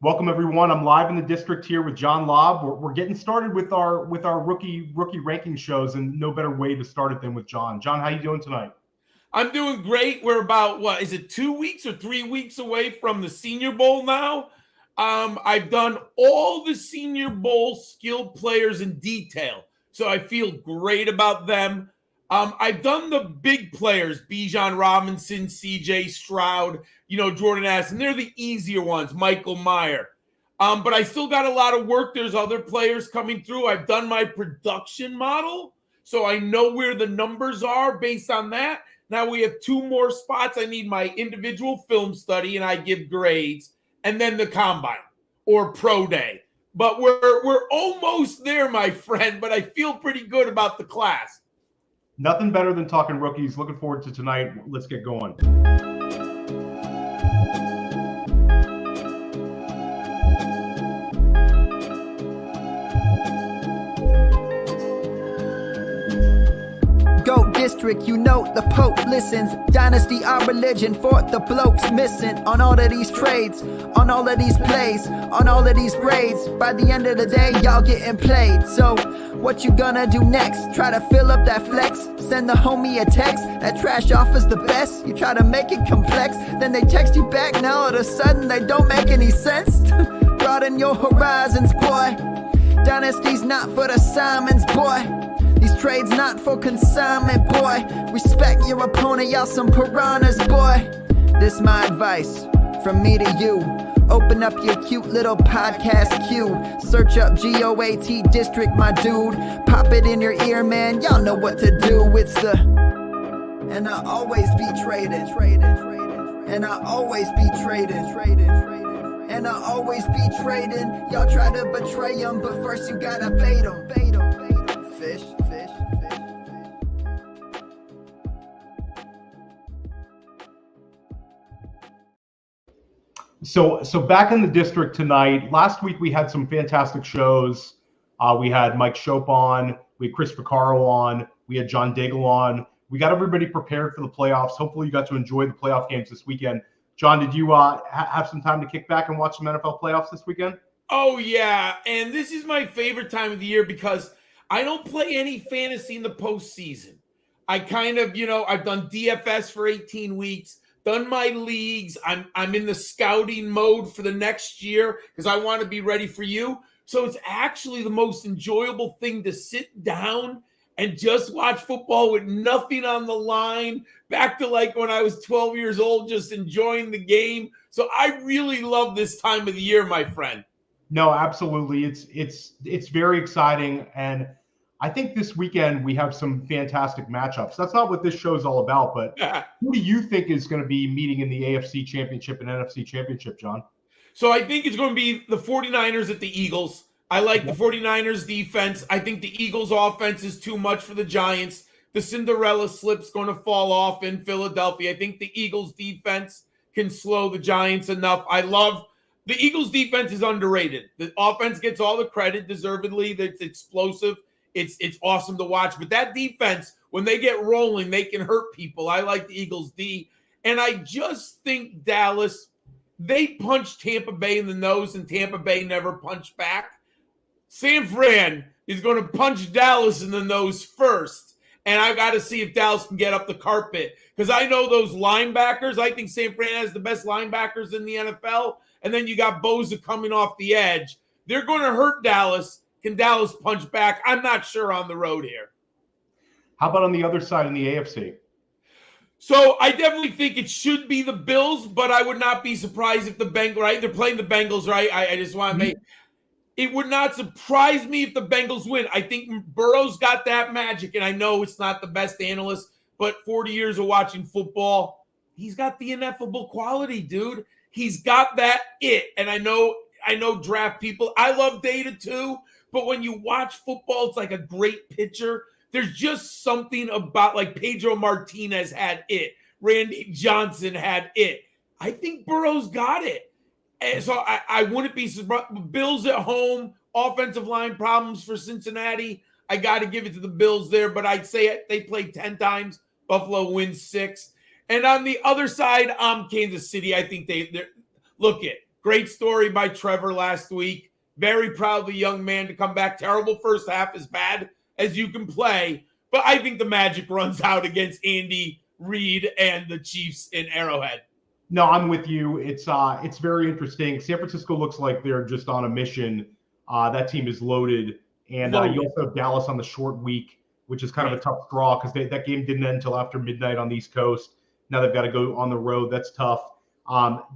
Welcome everyone. I'm live in the district here with John Laub. We're getting started with our rookie ranking shows, and no better way to start it than with John. John, how you doing tonight? I'm doing great. We're about, what is it, 2 weeks or 3 weeks away from the Senior Bowl now. I've done all the Senior Bowl skilled players in detail, so I feel great about them. I've done the big players, Bijan Robinson, CJ Stroud, Jordan Addison. They're the easier ones, Michael Meyers. But I still got a lot of work. There's other players coming through. I've done my production model, so I know where the numbers are based on that. Now we have 2 more spots. I need my individual film study, and I give grades, and then the combine or pro day. But we're almost there, my friend, but I feel pretty good about the class. Nothing better than talking rookies. Looking forward to tonight. Let's get going. Go DiSTRiCT, the Pope listens. Dynasty, our religion, for the blokes missing. On all of these trades, on all of these plays, on all of these grades. By the end of the day, y'all getting played. So, what you gonna do next? Try to fill up that flex? Send the homie a text? That trash offer's the best? You try to make it complex, then they text you back. Now all of a sudden, they don't make any sense. Broaden your horizons, boy. Dynasty's not for the Simons, boy. These trades not for consignment, boy. Respect your opponent, y'all some piranhas, boy. This my advice, from me to you. Open up your cute little podcast queue. Search up GOAT DiSTRiCT, my dude. Pop it in your ear, man, y'all know what to do. It's the... And I always be traded. And I always be traded. And I always be trading. Y'all try to betray them, but first you gotta bait them. Fish. So back in the district tonight. Last week we had some fantastic shows. We had Mike Shope on. We had Chris Vaccaro on. We had John Daigle on. We got everybody prepared for the playoffs. Hopefully you got to enjoy the playoff games this weekend. John, did you have some time to kick back and watch some NFL playoffs this weekend? Oh, yeah. And this is my favorite time of the year because I don't play any fantasy in the postseason. I kind of, I've done DFS for 18 weeks, done my leagues. I'm in the scouting mode for the next year because I want to be ready for you. So it's actually the most enjoyable thing to sit down and just watch football with nothing on the line, back to like when I was 12 years old, just enjoying the game. So I really love this time of the year, my friend. No, absolutely. It's very exciting. And I think this weekend we have some fantastic matchups. That's not what this show is all about, but who do you think is going to be meeting in the AFC Championship and NFC Championship, John? So I think it's going to be the 49ers at the Eagles. I like the 49ers defense. I think the Eagles offense is too much for the Giants. The Cinderella slip's going to fall off in Philadelphia. I think the Eagles defense can slow the Giants enough. I love the Eagles defense is underrated. The offense gets all the credit deservedly. It's explosive. It's awesome to watch. But that defense, when they get rolling, they can hurt people. I like the Eagles D. And I just think Dallas, they punched Tampa Bay in the nose, and Tampa Bay never punched back. San Fran is going to punch Dallas in the nose first. And I got to see if Dallas can get up the carpet. Because I know those linebackers. I think San Fran has the best linebackers in the NFL. And then you got Bosa coming off the edge. They're going to hurt Dallas. Can Dallas punch back? I'm not sure on the road here. How about on the other side in the AFC? So I definitely think it should be the Bills, but I would not be surprised if the Bengals, right? They're playing the Bengals, right? I just want to make it would not surprise me if the Bengals win. I think Burrow's got that magic, and I know it's not the best analyst, but 40 years of watching football, he's got the ineffable quality, dude. He's got that it. And I know draft people. I love data too, but when you watch football, it's like a great pitcher. There's just something about, like, Pedro Martinez had it. Randy Johnson had it. I think Burrow's got it. And so I wouldn't be surprised. Bills at home, offensive line problems for Cincinnati. I got to give it to the Bills there, but I'd say they played 10 times. Buffalo wins 6. And on the other side, Kansas City. I think they're look it. Great story by Trevor last week. Very proud of the young man to come back. Terrible first half, as bad as you can play. But I think the magic runs out against Andy Reid and the Chiefs in Arrowhead. No, I'm with you. It's very interesting. San Francisco looks like they're just on a mission. That team is loaded. And you also have Dallas on the short week, which is kind of a tough draw because that game didn't end until after midnight on the East Coast. Now they've got to go on the road. That's tough.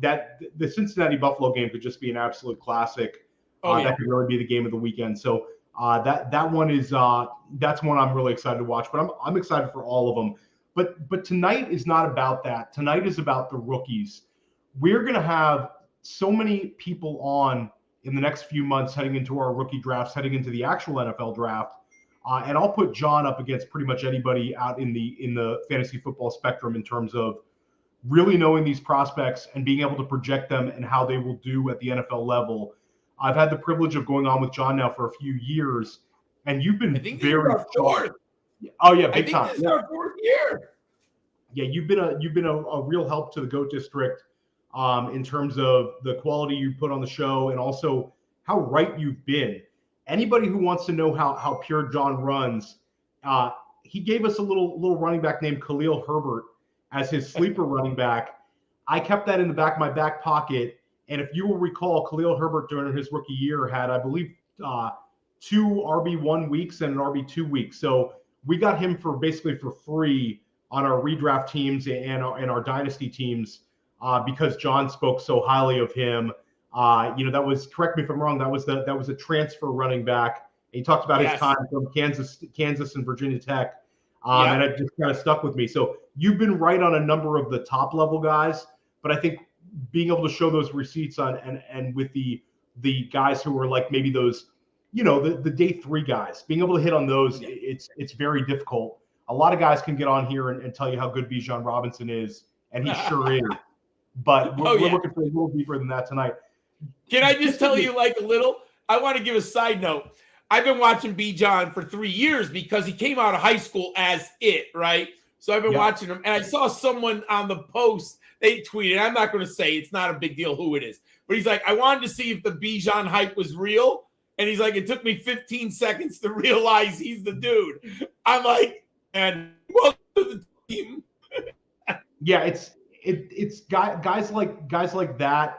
That the Cincinnati-Buffalo game could just be an absolute classic. That could really be the game of the weekend. So that one is that's one I'm really excited to watch. But I'm excited for all of them. But tonight is not about that. Tonight is about the rookies. We're going to have so many people on in the next few months heading into our rookie drafts, heading into the actual NFL draft. And I'll put John up against pretty much anybody out in the fantasy football spectrum in terms of really knowing these prospects and being able to project them and how they will do at the NFL level. I've had the privilege of going on with John now for a few years, and you've been very fourth. Oh yeah, big time. This is our fourth year. Yeah, you've been a real help to the GOAT District in terms of the quality you put on the show and also how right you've been. Anybody who wants to know how pure John runs, he gave us a little running back named Khalil Herbert as his sleeper running back. I kept that in the back of my back pocket. And if you will recall, Khalil Herbert during his rookie year had, I believe, 2 RB1 weeks and an RB2 week. So we got him for free on our redraft teams and our dynasty teams because John spoke so highly of him. That was, correct me if I'm wrong, that was a transfer running back. He talked about his time from Kansas and Virginia Tech. And it just kind of stuck with me. So you've been right on a number of the top level guys, but I think being able to show those receipts on and with the guys who are like maybe those, the day 3 guys, being able to hit on those, it's very difficult. A lot of guys can get on here and tell you how good Bijan Robinson is, and he sure is. But we're looking for a little deeper than that tonight. Can I just tell you like a little? I want to give a side note. I've been watching Bijan for 3 years because he came out of high school as it, right? So I've been watching him, and I saw someone on the post, they tweeted, I'm not going to say, it's not a big deal who it is, but he's like, I wanted to see if the Bijan hype was real, and he's like, it took me 15 seconds to realize he's the dude. I'm like, and welcome to the team. Yeah, it's guys like that.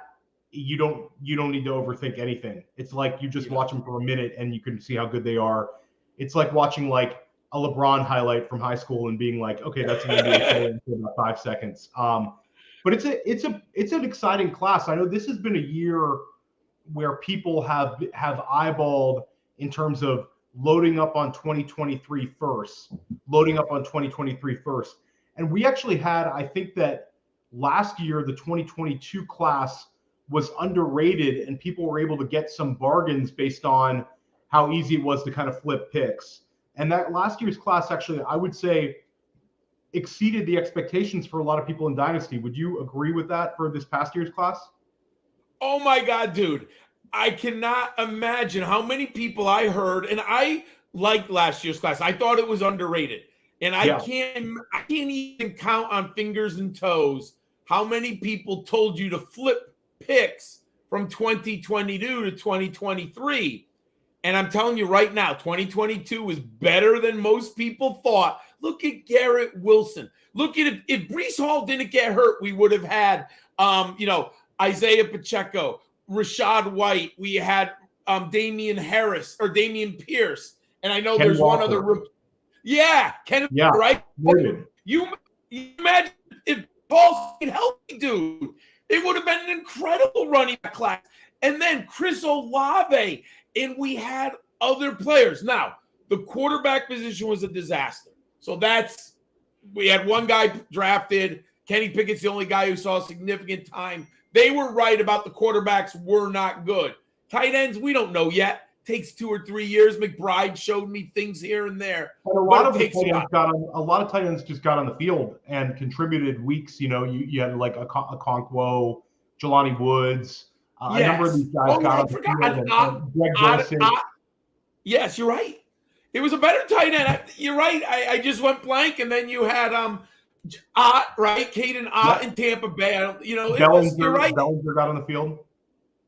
You don't need to overthink anything. It's like you just watch them for a minute and you can see how good they are. It's like watching like a LeBron highlight from high school and being like, okay, that's an NBA player in about 5 seconds. But it's an exciting class. I know this has been a year where people have eyeballed in terms of loading up on 2023 first. And we actually had, I think that last year, the 2022 class was underrated and people were able to get some bargains based on how easy it was to kind of flip picks. And that last year's class actually, I would say, exceeded the expectations for a lot of people in Dynasty. Would you agree with that for this past year's class? Oh my God, dude. I cannot imagine how many people I heard, and I liked last year's class. I thought it was underrated. And I can't even count on fingers and toes how many people told you to flip picks from 2022 to 2023. And I'm telling you right now, 2022 is better than most people thought. Look at Garrett Wilson. Look at if Breece Hall didn't get hurt, we would have had, Isaiah Pacheco, Rashad White. We had Damian Pierce. And I know there's one other rookie. Yeah, right? You imagine if Paul's healthy, dude. It would have been an incredible running back class. And then Chris Olave. And we had other players. Now, the quarterback position was a disaster. So we had one guy drafted. Kenny Pickett's the only guy who saw significant time. They were right about the quarterbacks were not good. Tight ends, we don't know yet. Takes 2 or 3 years. McBride showed me things here and there. But a lot of tight ends just got on the field and contributed weeks. You had like a Okonkwo, Jelani Woods. A number of these guys got on the field. Yes, you're right. It was a better tight end. You're right. I just went blank, and then you had Ott, right? Caden Ott in Tampa Bay. You're right. Bellinger got on the field.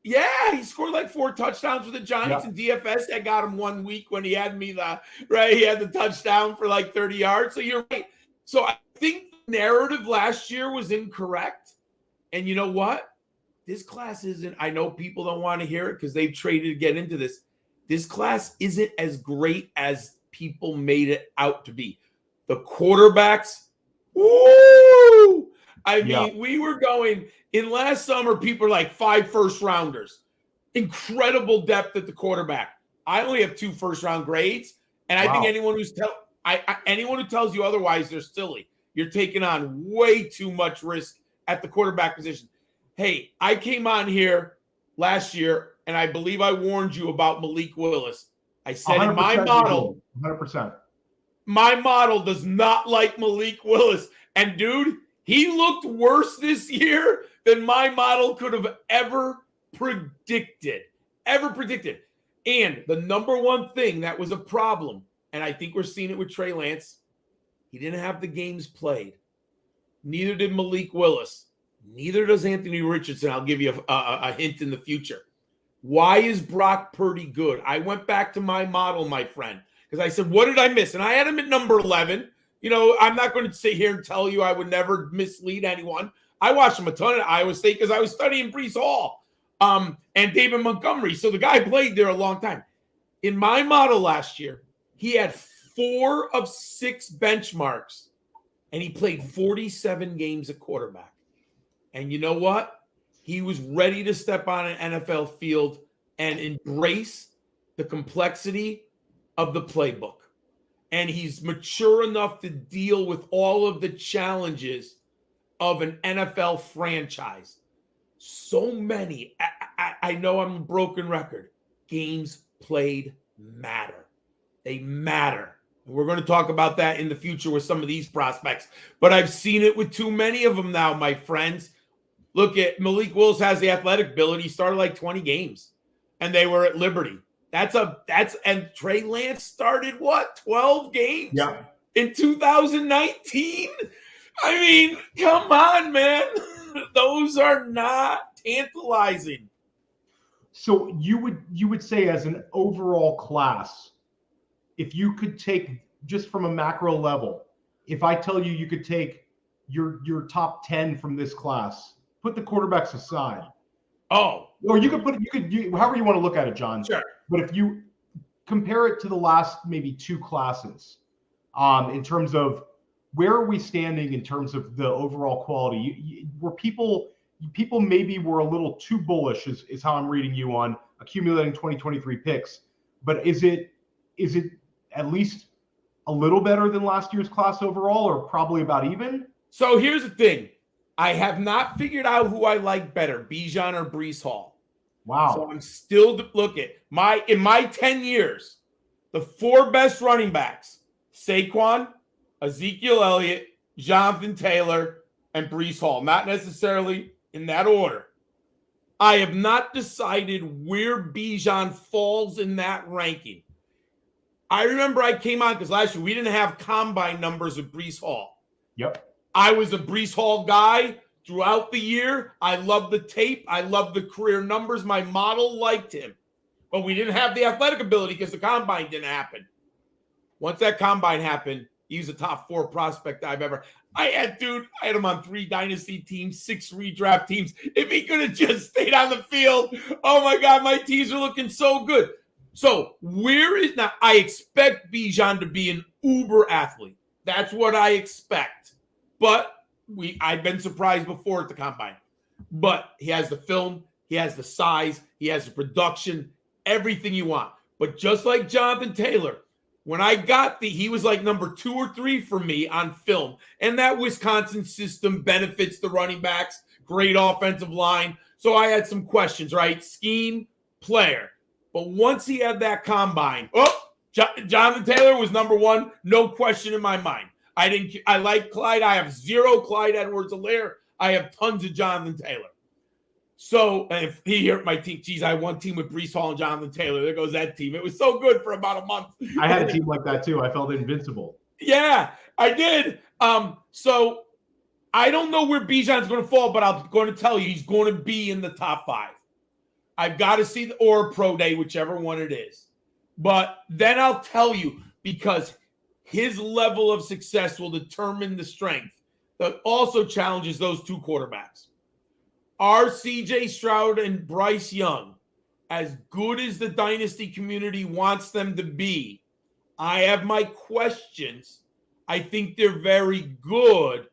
Yeah, he scored like 4 touchdowns for the Giants in DFS. That got him 1 week when he had me he had the touchdown for like 30 yards. So you're right. So I think the narrative last year was incorrect. And you know what? This class isn't, I know people don't want to hear it because they've traded to get into this. This class isn't as great as people made it out to be. The quarterbacks, woo! I mean, we were going in last summer, people are like 5 first-rounders. Incredible depth at the quarterback. I only have 2 first-round grades, and I think anyone who tells you otherwise, they're silly. You're taking on way too much risk at the quarterback position. Hey, I came on here last year, and I believe I warned you about Malik Willis. I said in my model, 100%. My model does not like Malik Willis. And, dude, he looked worse this year than my model could have ever predicted. And the number one thing that was a problem, and I think we're seeing it with Trey Lance, he didn't have the games played. Neither did Malik Willis. Neither does Anthony Richardson. I'll give you a hint in the future. Why is Brock Purdy good? I went back to my model, my friend, because I said, what did I miss? And I had him at number 11. You know, I'm not going to sit here and tell you I would never mislead anyone. I watched him a ton at Iowa State because I was studying Bryce Hall and David Montgomery. So the guy played there a long time. In my model last year, he had 4 of 6 benchmarks, and he played 47 games at quarterback. And you know what? He was ready to step on an NFL field and embrace the complexity of the playbook. And he's mature enough to deal with all of the challenges of an NFL franchise. So many, I know I'm a broken record. Games played matter. They matter. We're going to talk about that in the future with some of these prospects. But I've seen it with too many of them now, my friends. Look at Malik Willis has the athletic ability. He started like 20 games, and they were at Liberty. And Trey Lance started what? 12 games in 2019. I mean, come on, man. Those are not tantalizing. So you would say, as an overall class, if you could take, just from a macro level, if I tell you could take your top 10 from this class, put the quarterbacks aside. Oh. Or you could however you want to look at it, John. Sure. But if you compare it to the last maybe 2 classes, in terms of where are we standing in terms of the overall quality, were people maybe were a little too bullish, is how I'm reading you on accumulating 2023 picks. But is it at least a little better than last year's class overall, or probably about even? So here's the thing. I have not figured out who I like better, Bijan or Bryce Hall. Wow. So I'm still in my 10 years, the 4 best running backs, Saquon, Ezekiel Elliott, Jonathan Taylor, and Bryce Hall. Not necessarily in that order. I have not decided where Bijan falls in that ranking. I remember I came on because last year we didn't have combine numbers with Bryce Hall. Yep. I was a Bryce Hall guy throughout the year. I loved the tape. I loved the career numbers. My model liked him. But we didn't have the athletic ability because the combine didn't happen. Once that combine happened, he was a top 4 prospect I've ever. I had him on 3 dynasty teams, 6 redraft teams. If he could have just stayed on the field, oh my God, my teams are looking so good. So now? I expect Bijan to be an uber athlete. That's what I expect. But I've been surprised before at the combine. But he has the film, he has the size, he has the production, everything you want. But just like Jonathan Taylor, when I got he was like number 2 or 3 for me on film. And that Wisconsin system benefits the running backs, great offensive line. So I had some questions, scheme, player. But once he had that combine, Jonathan Taylor was number 1, no question in my mind. I like Clyde. I have 0 Clyde Edwards-Helaire. I have tons of Jonathan Taylor. So, and if he hurt my team, geez, I had one team with Bryce Hall and Jonathan Taylor. There goes that team. It was so good for about a month. I had a team like that too. I felt invincible. Yeah, I did. So I don't know where Bijan's going to fall, but I'm going to tell you he's going to be in the top 5. I've got to see or pro day, whichever one it is. But then I'll tell you, because his level of success will determine the strength that also challenges those two quarterbacks. Are CJ Stroud and Bryce Young as good as the dynasty community wants them to be? I have my questions. I think they're very good.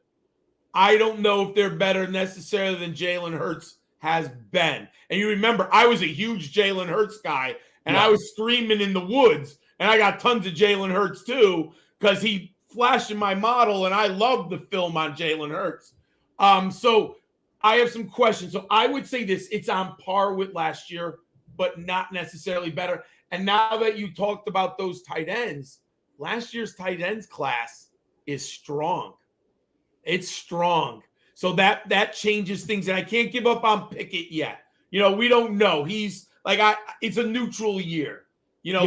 I don't know if they're better necessarily than Jalen Hurts has been. And you remember, I was a huge Jalen Hurts guy, and I was streaming in the woods, and I got tons of Jalen Hurts too, because he flashed in my model, and I love the film on Jalen Hurts. So I have some questions. So I would say this, it's on par with last year, but not necessarily better. And now that you talked about those tight ends, last year's tight ends class is strong. It's strong. So that changes things. And I can't give up on Pickett yet. You know, we don't know. He's like, it's a neutral year. You know,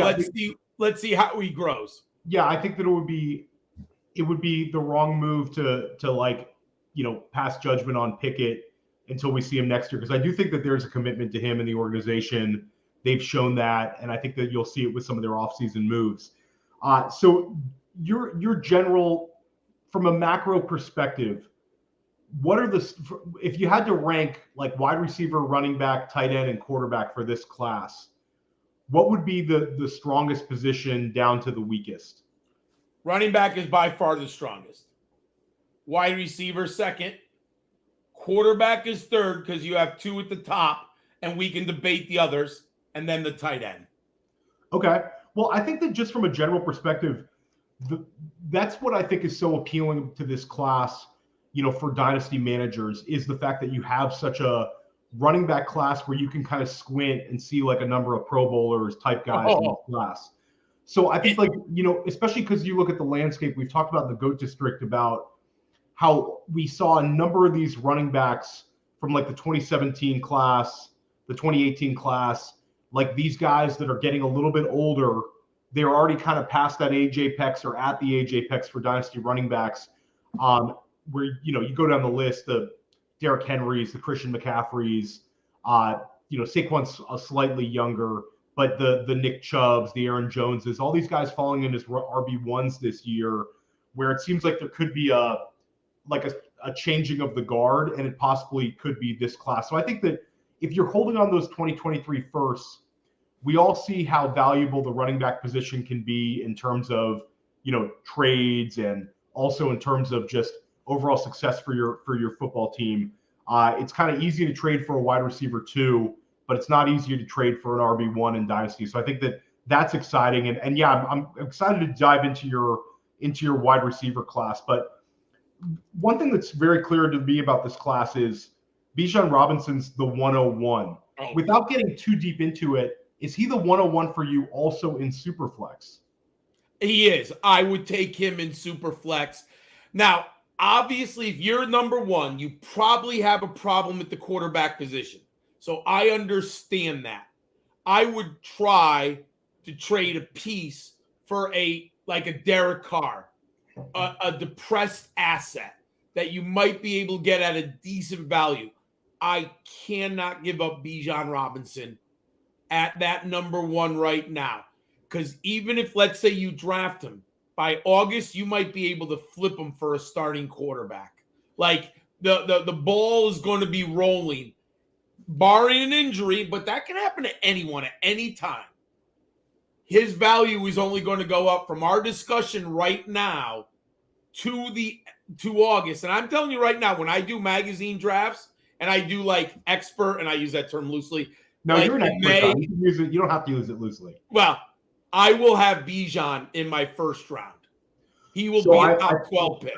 let's see how he grows. Yeah, I think that it would be the wrong move to like, you know, pass judgment on Pickett until we see him next year. Because I do think that there's a commitment to him in the organization. They've shown that, and I think that you'll see it with some of their offseason moves. So your general, from a macro perspective, what are if you had to rank like wide receiver, running back, tight end, and quarterback for this class, what would be the strongest position down to the weakest? Running back is by far the strongest. Wide receiver second. Quarterback is third because you have two at the top, and we can debate the others. And then the tight end. Okay. Well, I think that just from a general perspective, that's what I think is so appealing to this class, you know, for dynasty managers, is the fact that you have such a running back class where you can kind of squint and see like a number of Pro Bowlers type guys in the class. So I think, like, you know, especially because you look at the landscape, we've talked about the GOAT district, about how we saw a number of these running backs from like the 2017 class, the 2018 class, like these guys that are getting a little bit older, they're already kind of past that age apex or at the age apex for dynasty running backs, where, you know, you go down the list, the Derrick Henrys, the Christian McCaffreys, you know, Saquon's slightly younger, but the Nick Chubbs, the Aaron Joneses, all these guys falling in as RB1s this year, where it seems like there could be a changing of the guard, and it possibly could be this class. So I think that if you're holding on those 2023 firsts, we all see how valuable the running back position can be in terms of, you know, trades, and also in terms of just overall success for your football team. It's kind of easy to trade for a wide receiver too, but it's not easy to trade for an RB1 in dynasty. So I think that that's exciting. And yeah, I'm excited to dive into your wide receiver class. But one thing that's very clear to me about this class is Bijan Robinson's the 101. Without getting too deep into it, is he the 101 for you also in Superflex? He is. I would take him in Superflex. Now, obviously, if you're number one, you probably have a problem at the quarterback position. So I understand that. I would try to trade a piece for a Derek Carr, a depressed asset that you might be able to get at a decent value. I cannot give up Bijan Robinson at that number one right now. Because even if, let's say, you draft him, by August, you might be able to flip him for a starting quarterback. Like, the ball is going to be rolling, barring an injury, but that can happen to anyone at any time. His value is only going to go up from our discussion right now to August. And I'm telling you right now, when I do magazine drafts, and I do like expert, and I use that term loosely. No, like you're an expert. You can use it. You don't have to use it loosely. Well, I will have Bijan in my first round. He will be a top 12 pick.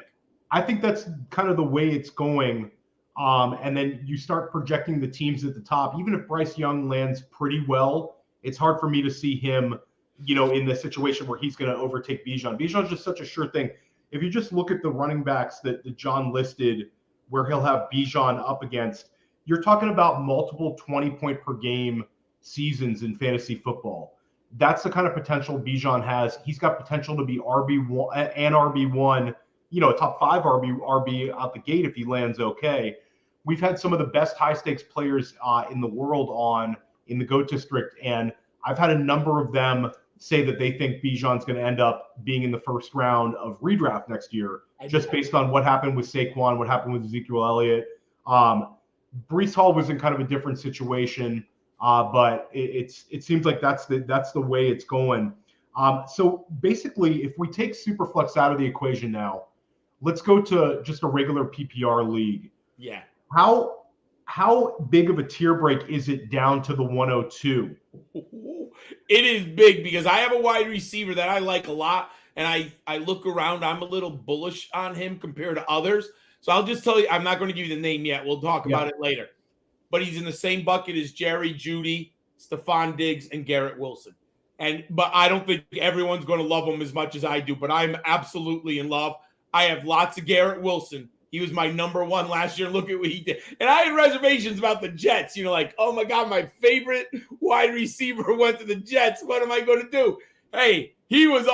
I think that's kind of the way it's going. And then you start projecting the teams at the top. Even if Bryce Young lands pretty well, it's hard for me to see him, you know, in the situation where he's going to overtake Bijan. Bijan's just such a sure thing. If you just look at the running backs that John listed, where he'll have Bijan up against, you're talking about multiple 20-point per game seasons in fantasy football. That's the kind of potential Bijan has. He's got potential to be RB1 and RB1, you know, a top 5 RB out the gate if he lands okay. We've had some of the best high-stakes players in the world on in the GOAT district, and I've had a number of them say that they think Bijan's going to end up being in the first round of redraft next year, just based on what happened with Saquon, what happened with Ezekiel Elliott. Breece Hall was in kind of a different situation, but it seems like that's the way it's going. So basically, if we take Superflex out of the equation now, let's go to just a regular PPR league. Yeah. How big of a tier break is it down to the 102? It is big because I have a wide receiver that I like a lot, and I look around. I'm a little bullish on him compared to others. So I'll just tell you, I'm not going to give you the name yet. We'll talk about it later. But he's in the same bucket as Jerry Jeudy, Stephon Diggs, and Garrett Wilson. But I don't think everyone's going to love him as much as I do, but I'm absolutely in love. I have lots of Garrett Wilson. He was my number one last year. Look at what he did. And I had reservations about the Jets. Like, oh, my God, my favorite wide receiver went to the Jets. What am I going to do? Hey, he was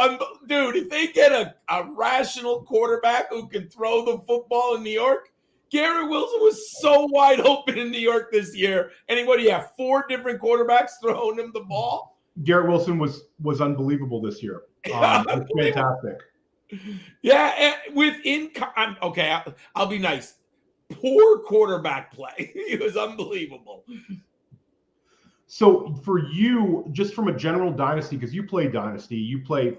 dude, if they get a rational quarterback who can throw the football in New York, Garrett Wilson was so wide open in New York this year. And what do you have, 4 different quarterbacks throwing him the ball? Garrett Wilson was unbelievable this year. It's fantastic. Yeah, okay, I'll be nice. Poor quarterback play. It was unbelievable. So for you, just from a general dynasty, because you play dynasty, you play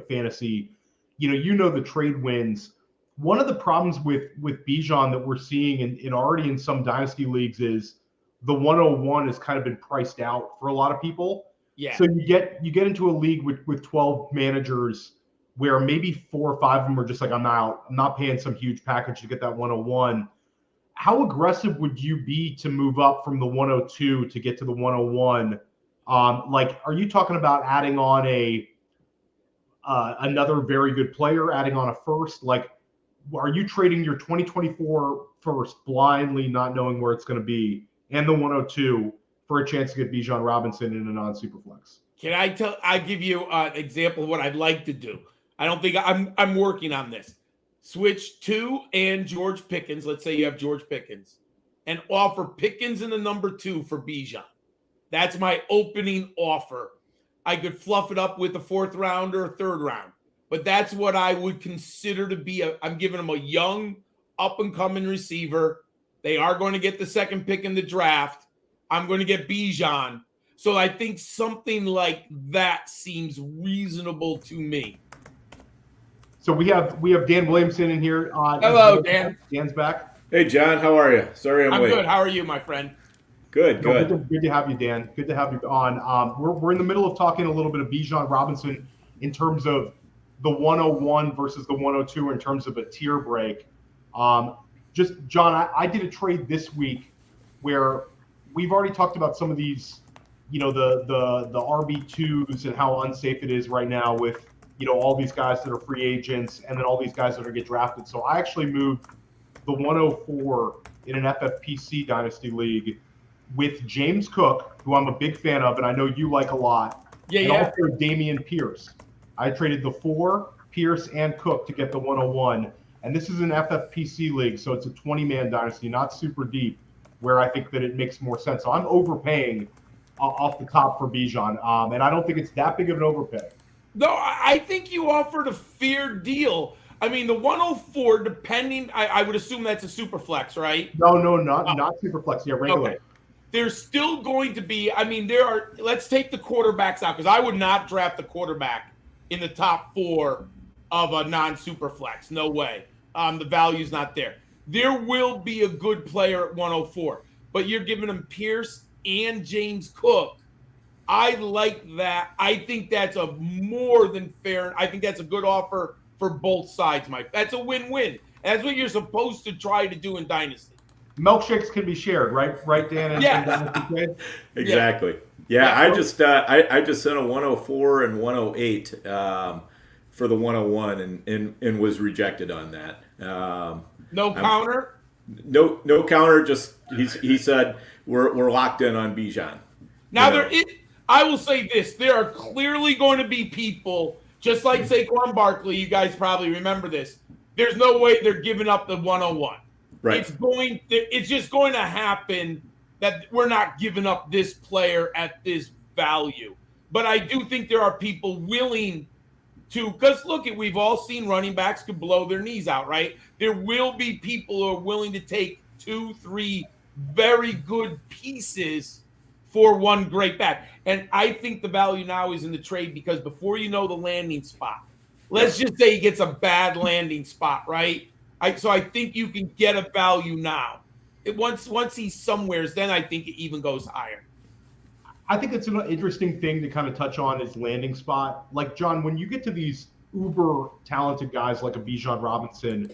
fantasy, you know the trade wins. One of the problems with Bijan that we're seeing in already in some dynasty leagues is the 101 has kind of been priced out for a lot of people. Yeah. So you get into a league with 12 managers where maybe 4 or 5 of them are just like, I'm not paying some huge package to get that 101. How aggressive would you be to move up from the 102 to get to the 101? Are you talking about adding on another very good player, adding on a first? Are you trading your 2024 first blindly, not knowing where it's going to be, and the 102 for a chance to get Bijan Robinson in a non-Superflex? Can I give you an example of what I'd like to do? I don't think I'm working on this. Switch 2 and George Pickens. Let's say you have George Pickens, and offer Pickens in the number 2 for Bijan. That's my opening offer. I could fluff it up with a 4th round or a 3rd round, but that's what I would consider to be I'm giving them a young, up-and-coming receiver. They are going to get the 2nd pick in the draft. I'm going to get Bijan. So I think something like that seems reasonable to me. So we have Dan Williamson in here. Hello, Dan. Dan's back. Hey, John. How are you? Sorry I'm late. Good. How are you, my friend? Good. Good to have you, Dan. Good to have you on. We're in the middle of talking a little bit of Bijan Robinson in terms of the 101 versus the 102 in terms of a tier break. Just, John, I did a trade this week where we've already talked about some of these, the RB2s and how unsafe it is right now with, all these guys that are free agents and then all these guys that are get drafted. So I actually moved the 104 in an FFPC Dynasty League with James Cook, who I'm a big fan of and I know you like a lot. And also Dameon Pierce. I traded the 4, Pierce, and Cook to get the 101. And this is an FFPC league, so it's a 20-man dynasty, not super deep, where I think that it makes more sense. So I'm overpaying off the top for Bijan, and I don't think it's that big of an overpay. No, I think you offered a fair deal. I mean, the 104, depending, I would assume that's a super flex, right? No, not super flex. Yeah, regular. Okay. There's still going to be, let's take the quarterbacks out, because I would not draft the quarterback in the top 4 of a non-super flex. No way. The value's not there. There will be a good player at 104, but you're giving him Pierce and James Cook. I like that. I think that's a more than fair. I think that's a good offer for both sides, Mike. That's a win-win. That's what you're supposed to try to do in Dynasty. Milkshakes can be shared, right, Dan? Yeah. Exactly. Yeah, I just sent a 104 and 108 for the 101 and was rejected on that. No counter? No counter. Just he said we're locked in on Bijan. Now I will say this: there are clearly going to be people, just like Saquon Barkley. You guys probably remember this. There's no way they're giving up the 101. Right. It's just going to happen that we're not giving up this player at this value. But I do think there are people willing to, because look, we've all seen running backs could blow their knees out, right? There will be people who are willing to take 2-3 very good pieces for one great back. And I think the value now is in the trade, because before you know the landing spot, let's just say he gets a bad landing spot, right? So I think you can get a value now. Once he's somewheres, then I think it even goes higher. I think it's an interesting thing to kind of touch on is landing spot. Like, John, when you get to these uber talented guys like a Bijan Robinson,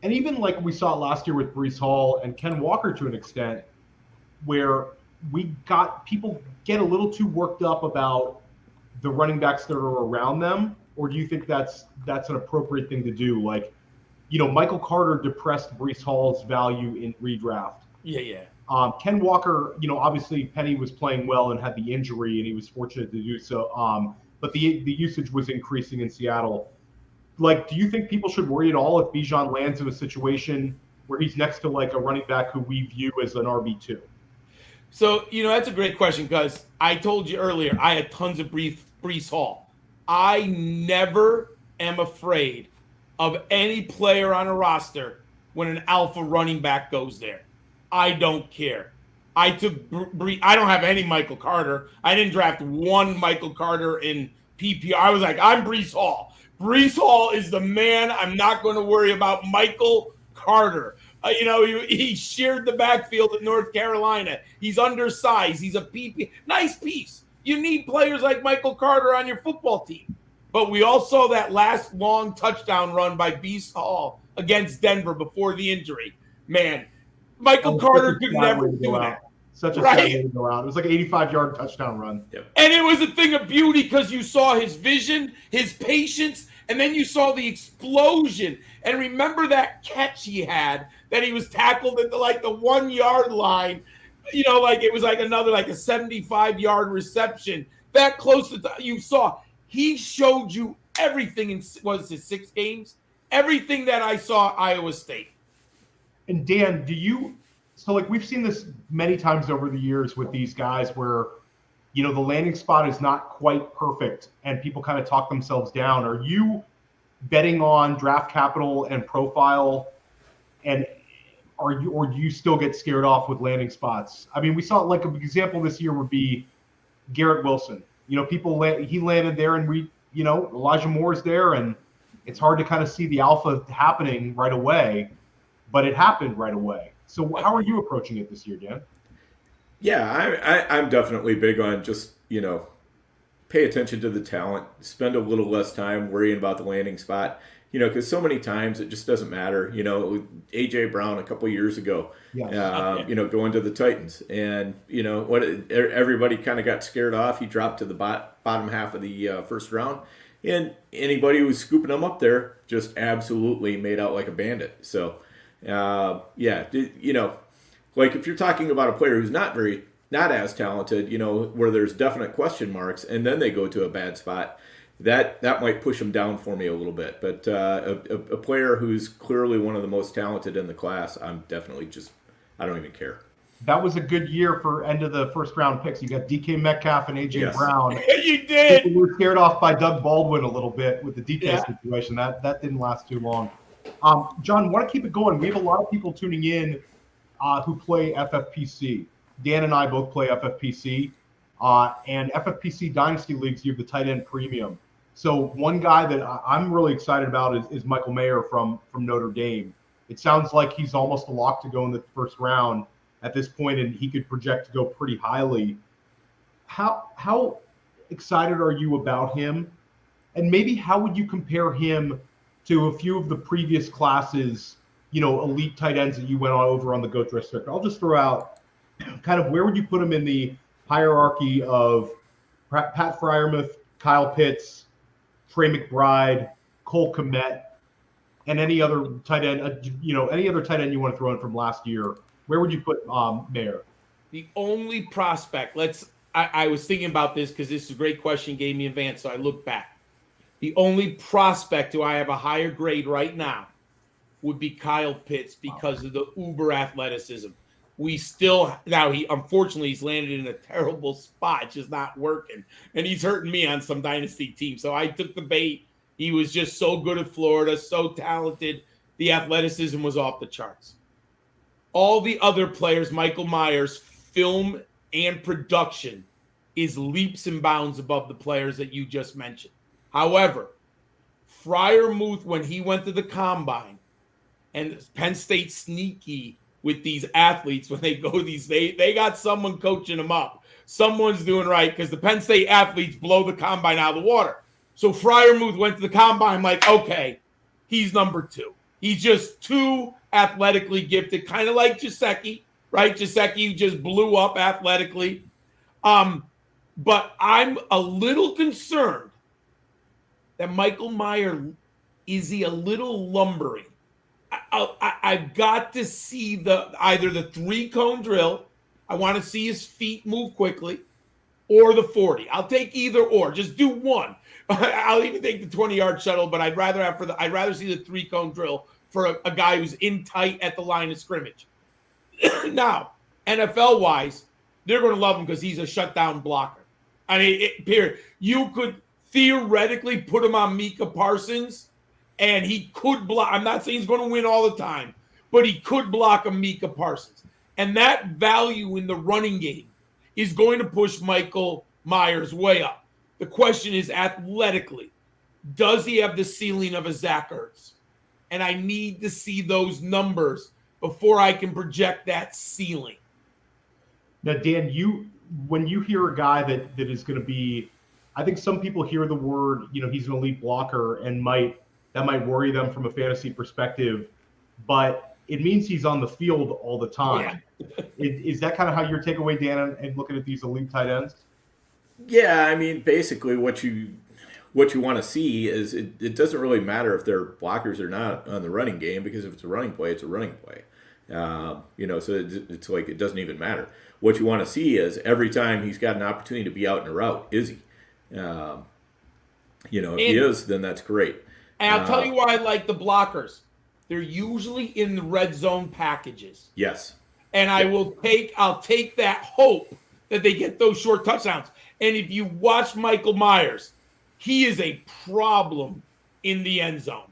and even like we saw last year with Breece Hall and Ken Walker to an extent, where we got people get a little too worked up about the running backs that are around them, or do you think that's an appropriate thing to do? Like, you know, Michael Carter depressed Breece Hall's value in redraft. Yeah. Ken Walker, you know, obviously Penny was playing well and had the injury, and he was fortunate to do so. But the usage was increasing in Seattle. Like, do you think people should worry at all if Bijan lands in a situation where he's next to like a running back who we view as an RB2? So, you know, that's a great question, because I told you earlier, I had tons of Breece Hall. I never am afraid of any player on a roster when an alpha running back goes there. I don't care. I took I don't have any Michael Carter. I didn't draft one Michael Carter in PPR. I was like, I'm Breece Hall. Breece Hall is the man. I'm not going to worry about Michael Carter. You know, he shared the backfield at North Carolina. He's undersized. He's a PP. Nice piece. You need players like Michael Carter on your football team. But we all saw that last long touchdown run by Breece Hall against Denver before the injury. Man, Michael Carter could never do that. Such a sad way to go out. It was like an 85-yard touchdown run. Yep. And it was a thing of beauty because you saw his vision, his patience, and then you saw the explosion. And remember that catch he had that he was tackled at the 1 yard line. You know, like it was like another like a 75-yard reception. That close to you saw. He showed you everything in, was it 6 games? Everything that I saw Iowa State. And Dan, so like we've seen this many times over the years with these guys where, you know, the landing spot is not quite perfect and people kind of talk themselves down. Are you betting on draft capital and profile, and do you still get scared off with landing spots? I mean, we saw like an example this year would be Garrett Wilson. You know, he landed there, and Elijah Moore's there, and it's hard to kind of see the alpha happening right away, but it happened right away. So how are you approaching it this year, Dan? Yeah, I'm definitely big on just, you know, pay attention to the talent, spend a little less time worrying about the landing spot, you know, because so many times it just doesn't matter. You know, A.J. Brown a couple years ago, you know, going to the Titans, and, you know, everybody kind of got scared off. He dropped to the bottom half of the first round, and anybody who was scooping him up there just absolutely made out like a bandit. So, you know, like if you're talking about a player who's not as talented, you know, where there's definite question marks, and then they go to a bad spot, that might push them down for me a little bit. But a player who's clearly one of the most talented in the class, I'm definitely I don't even care. That was a good year for end of the first round picks. You got DK Metcalf and AJ Brown. You did. We were scared off by Doug Baldwin a little bit with the DK situation. That didn't last too long. John, want to keep it going. We have a lot of people tuning in who play FFPC. Dan and I both play FFPC. And FFPC Dynasty Leagues, you have the tight end premium. So one guy that I'm really excited about is Michael Mayer from Notre Dame. It sounds like he's almost a lock to go in the first round at this point, and he could project to go pretty highly. How excited are you about him? And maybe how would you compare him to a few of the previous classes, you know, elite tight ends that you went over on the Go DiSTRiCT? I'll just throw out kind of where would you put him in the hierarchy of Pat Freiermuth, Kyle Pitts, Trey McBride, Cole Kmet, and any other tight end, any other tight end you want to throw in from last year? Where would you put Mayer? The only prospect, I was thinking about this because this is a great question you gave me in advance, so I look back. The only prospect who I have a higher grade right now would be Kyle Pitts because of the uber athleticism. we still now unfortunately he's landed in a terrible spot. It's just not working. And he's hurting me on some dynasty team. So I took the bait. He was just so good at Florida, so talented. The athleticism was off the charts. All the other players, Michael Meyers, film and production is leaps and bounds above the players that you just mentioned. However, Freiermuth, when he went to the combine, and Penn State sneaky with these athletes when they go they got someone coaching them up. Someone's doing right because the Penn State athletes blow the combine out of the water. So Freiermuth went to the combine like, okay, he's number 2. He's just too athletically gifted, kind of like DiSTRiCT, right? DiSTRiCT just blew up athletically. But I'm a little concerned that Michael Meyers, is he a little lumbering? I've got to see either the 3-cone drill. I want to see his feet move quickly, or the 40. I'll take either or. Just do one. I'll even take the 20-yard shuttle, but I'd rather see the 3-cone drill for a guy who's in tight at the line of scrimmage. Now, NFL-wise, they're going to love him because he's a shutdown blocker. I mean, period. You could theoretically put him on Micah Parsons, and he could block. I'm not saying he's going to win all the time, but he could block a Micah Parsons. And that value in the running game is going to push Michael Meyers way up. The question is, athletically, does he have the ceiling of a Zach Ertz? And I need to see those numbers before I can project that ceiling. Now, Dan, when you hear a guy that is going to be, I think some people hear the word, he's an elite blocker and that might worry them from a fantasy perspective, but it means he's on the field all the time. Yeah. Is that kind of how your takeaway, Dan, and looking at these elite tight ends? Yeah, I mean, basically what you want to see is it doesn't really matter if they're blockers or not on the running game, because if it's a running play, it's a running play. So it's like it doesn't even matter. What you want to see is every time he's got an opportunity to be out in a route, is he? If he is, then that's great. And I'll tell you why I like the blockers. They're usually in the red zone packages. Yes. And I'll take that hope that they get those short touchdowns. And if you watch Michael Meyers, he is a problem in the end zone.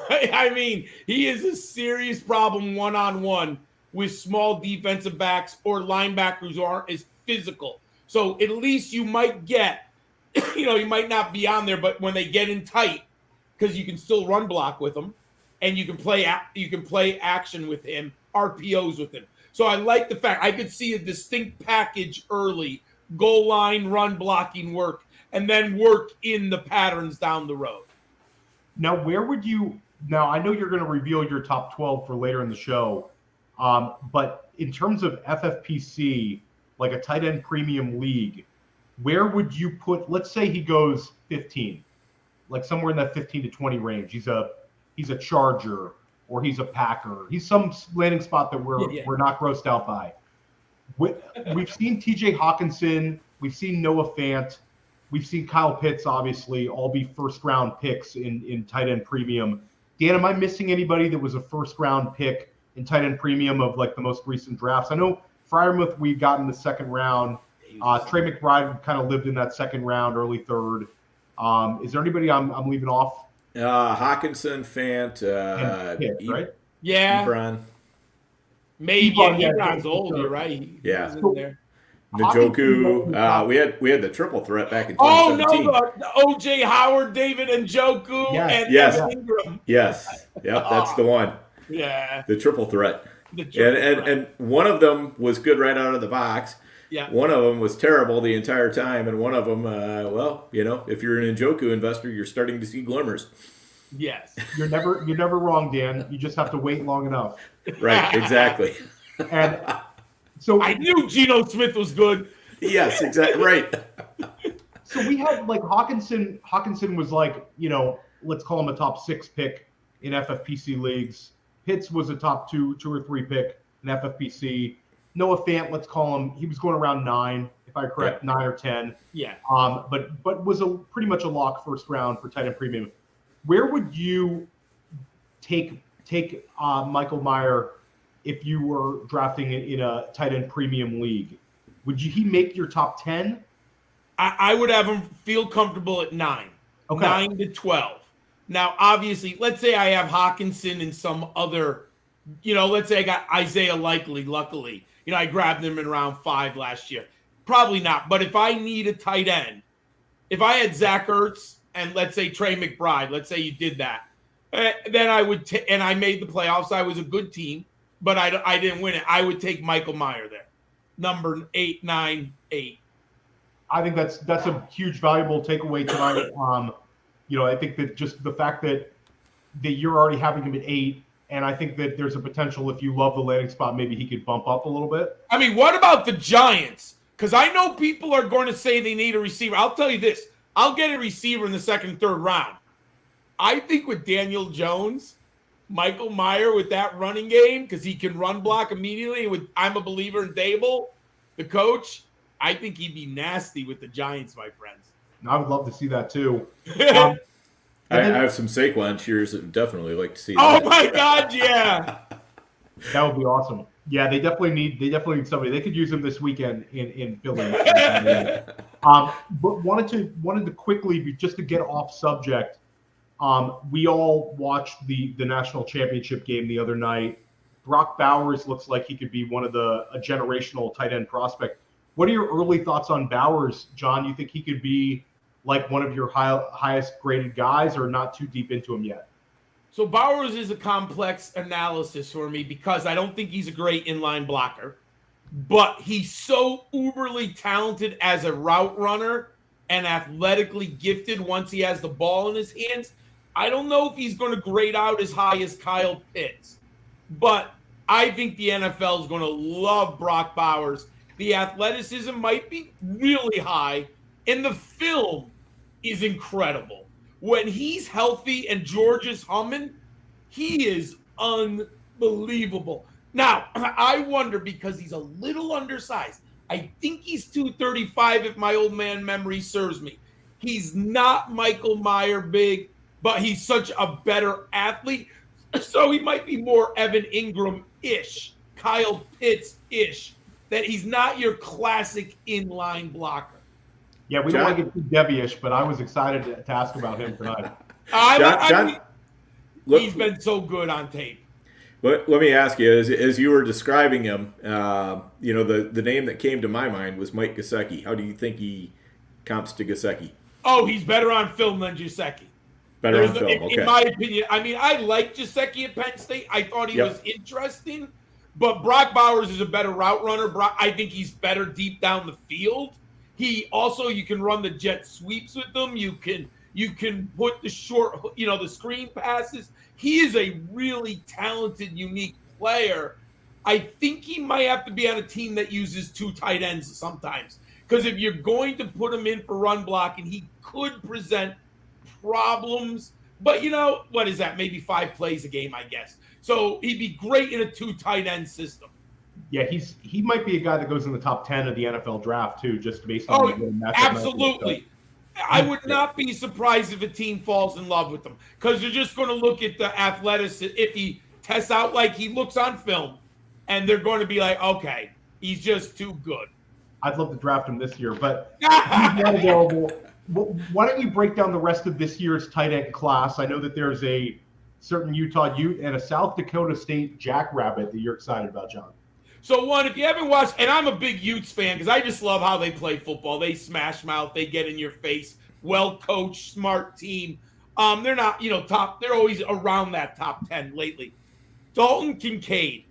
I mean, he is a serious problem one-on-one with small defensive backs or linebackers who aren't as physical. So at least you might get, you might not be on there, but when they get in tight, because you can still run block with him, and you can play action with him, RPOs with him. So I like the fact I could see a distinct package early, goal line, run blocking work, and then work in the patterns down the road. Now, now I know you're going to reveal your top 12 for later in the show, but in terms of FFPC, like a tight end premium league, where would you put, let's say he goes 15, like somewhere in that 15 to 20 range. He's a Charger, or he's a Packer. He's some landing spot that we're not grossed out by. We've seen TJ Hawkinson. We've seen Noah Fant. We've seen Kyle Pitts, obviously, all be first-round picks in tight end premium. Dan, am I missing anybody that was a first-round pick in tight end premium of like the most recent drafts? I know Freiermuth we got in the second round. Trey McBride kind of lived in that second round, early third. Is there anybody I'm leaving off? Hawkinson, Fant, Pitt, right? Yeah. Ebron. Maybe Ebron's old, you're right. Yeah. There. Njoku. We had the triple threat back in 2017. The O.J. Howard, David Njoku, and Ingram. Yes. Yep, that's the one. Yeah. The triple threat. And one of them was good right out of the box. Yeah. One of them was terrible the entire time, and one of them, if you're an Njoku investor, you're starting to see glimmers. Yes. You're never wrong, Dan. You just have to wait long enough. Right, exactly. And so I knew Geno Smith was good. Yes, exactly. Right. So we had like Hawkinson. Hawkinson was like, let's call him a top 6 pick in FFPC leagues. Pitts was a top 2 or 3 pick in FFPC. Noah Fant, let's call him. He was going around 9, if I'm correct, 9 or 10. Yeah. But was pretty much a lock first round for tight end premium. Where would you take Michael Meyers if you were drafting in a tight end premium league? Would he make your top 10? I would have him feel comfortable at 9. Okay. 9 to 12. Now, obviously, let's say I have Hawkinson and some other, let's say I got Isaiah luckily. I grabbed him in round 5 last year. Probably not. But if I need a tight end, if I had Zach Ertz and let's say Trey McBride, let's say you did that, then I would and I made the playoffs. I was a good team, but I didn't win it. I would take Michael Meyer there, number 8, 9, 8. I think that's a huge valuable takeaway tonight. I think that just the fact that you're already having him at 8, and I think that there's a potential if you love the landing spot, maybe he could bump up a little bit. I mean, what about the Giants? Because I know people are going to say they need a receiver. I'll tell you this. I'll get a receiver in the 2nd and 3rd round. I think with Daniel Jones, Michael Meyer with that running game, because he can run block immediately. I'm a believer in Dable, the coach. I think he'd be nasty with the Giants, my friends. I would love to see that too. I have some Saquon cheers that would definitely like to see that. Oh my God, yeah. That would be awesome. Yeah, they definitely need somebody. They could use him this weekend in Philly. But wanted to quickly, just to get off subject. We all watched the national championship game the other night. Brock Bowers looks like he could be a generational tight end prospect. What are your early thoughts on Bowers, John? You think he could be like one of your highest graded guys, or not too deep into him yet? So Bowers is a complex analysis for me because I don't think he's a great inline blocker, but he's so uberly talented as a route runner and athletically gifted once he has the ball in his hands. I don't know if he's going to grade out as high as Kyle Pitts, but I think the NFL is going to love Brock Bowers. The athleticism might be really high, and the film is incredible. When he's healthy and George is humming, he is unbelievable. Now, I wonder, because he's a little undersized. I think he's 235 if my old man memory serves me. He's not Michael Meyer big, but he's such a better athlete. So he might be more Evan Ingram-ish, Kyle Pitts-ish, that he's not your classic inline blocker. Yeah, we don't want to get too devyish, but I was excited to ask about him tonight. He's been so good on tape. Let me ask you, as you were describing him, the name that came to my mind was Mike Gesicki. How do you think he comps to Gesicki? Oh, he's better on film than Gesicki. Better on film, okay. In my opinion, I mean, I like Gesicki at Penn State. I thought he was interesting, but Brock Bowers is a better route runner. I think he's better deep down the field. You can run the jet sweeps with them. You can put the short, the screen passes. He is a really talented, unique player. I think he might have to be on a team that uses 2 tight ends sometimes. Because if you're going to put him in for run blocking, he could present problems. But what is that? Maybe 5 plays a game, I guess. So he'd be great in a 2 tight end system. Yeah, he might be a guy that goes in the top 10 of the NFL draft too, just based on the matchup. Absolutely. I would not be surprised if a team falls in love with him, because you're just going to look at the athleticism. If he tests out like he looks on film, and they're going to be like, okay, he's just too good. I'd love to draft him this year, but he's not available. Why don't you break down the rest of this year's tight end class? I know that there's a certain Utah Ute and a South Dakota State Jackrabbit that you're excited about, John. So one, if you haven't watched, and I'm a big Utes fan because I just love how they play football. They smash mouth, they get in your face, well coached, smart team. They're not, top. They're always around that top 10 lately. Dalton Kincaid,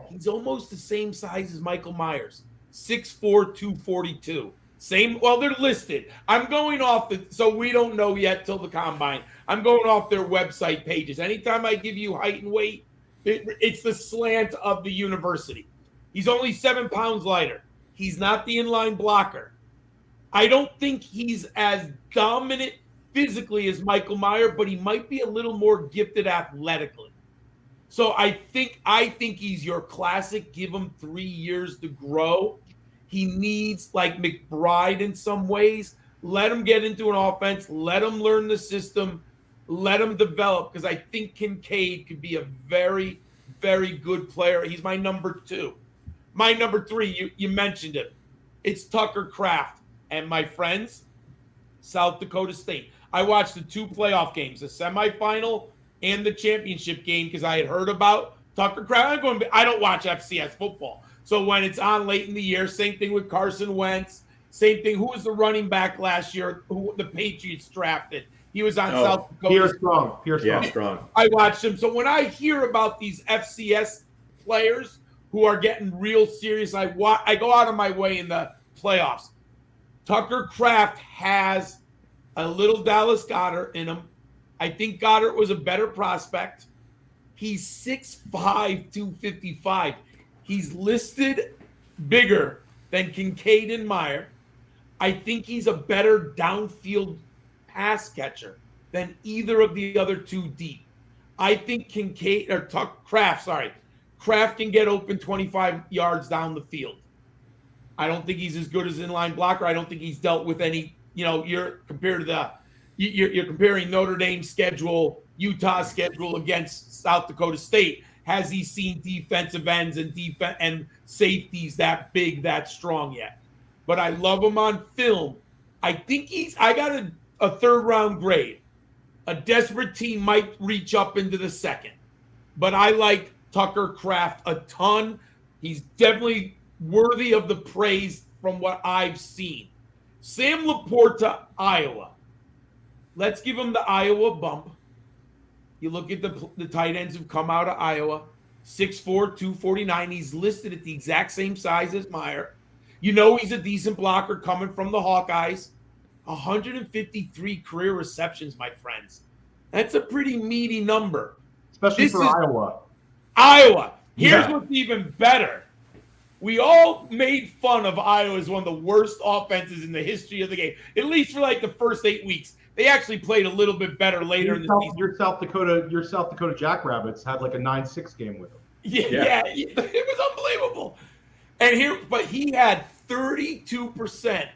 he's almost the same size as Michael Meyers, 6'4", 242. Same. Well, they're listed. I'm going off so we don't know yet till the combine. I'm going off their website pages. Anytime I give you height and weight, it's the slant of the university. He's only 7 pounds lighter. He's not the inline blocker. I don't think he's as dominant physically as Michael Meyer, but he might be a little more gifted athletically. So I think he's your classic. Give him 3 years to grow. He needs, like McBride in some ways, let him get into an offense, let him learn the system, let him develop, because I think Kincaid could be a very, very good player. He's my number 2. My number 3, you mentioned it. It's Tucker Kraft. And my friends, South Dakota State. I watched the 2 playoff games, the semifinal and the championship game, because I had heard about Tucker Kraft. I don't watch FCS football. So when it's on late in the year, same thing with Carson Wentz. Same thing. Who was the running back last year who the Patriots drafted? He was on South Dakota. Pierce Strong. Yeah, Strong. I watched him. So when I hear about these FCS players who are getting real serious, I go out of my way in the playoffs. Tucker Kraft has a little Dallas Goedert in him. I think Goddard was a better prospect. He's 6'5", 255. He's listed bigger than Kincaid and Meyers. I think he's a better downfield pass catcher than either of the other 2 deep. I think Kraft can get open 25 yards down the field. I don't think he's as good as an inline blocker. I don't think he's dealt with any, you're comparing Notre Dame's schedule, Utah's schedule against South Dakota State. Has he seen defensive ends and safeties that big, that strong yet? But I love him on film. I think I got a 3rd round grade. A desperate team might reach up into the 2nd. But I like Tucker Kraft a ton. He's definitely worthy of the praise from what I've seen. Sam Laporta, Iowa. Let's give him the Iowa bump. You look at the tight ends who've come out of Iowa. 6'4", 249. He's listed at the exact same size as Meyers. He's a decent blocker coming from the Hawkeyes. 153 career receptions, my friends. That's a pretty meaty number. Especially for Iowa. Iowa. Here's what's even better. We all made fun of Iowa as one of the worst offenses in the history of the game, at least for like the first 8 weeks. They actually played a little bit better later in the season. Your South Dakota Jackrabbits had like a 9-6 game with them. Yeah, it was unbelievable. But he had 32%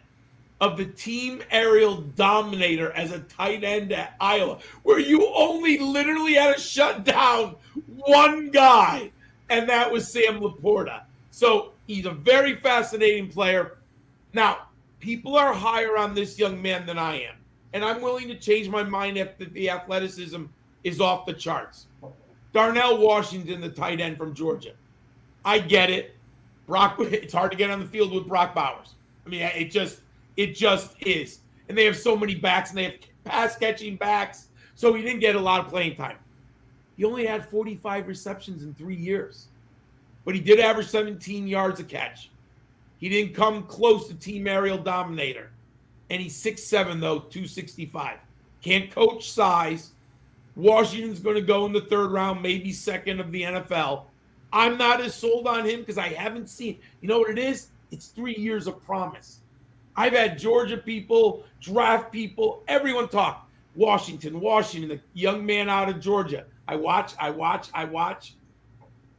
of the team aerial dominator as a tight end at Iowa, where you only literally had to shut down one guy, and that was Sam Laporta. So he's a very fascinating player. Now, people are higher on this young man than I am, and I'm willing to change my mind if the athleticism is off the charts. Darnell Washington, the tight end from Georgia. I get it. It's hard to get on the field with Brock Bowers. I mean, it just is. And they have so many backs, and they have pass-catching backs, so he didn't get a lot of playing time. He only had 45 receptions in 3 years. But he did average 17 yards a catch. He didn't come close to team aerial dominator. And he's 6'7", though, 265. Can't coach size. Washington's going to go in the 3rd round, maybe 2nd of the NFL. I'm not as sold on him because I haven't seen. You know what it is? It's 3 years of promise. I've had Georgia people, draft people, everyone talk. Washington, the young man out of Georgia. I watch.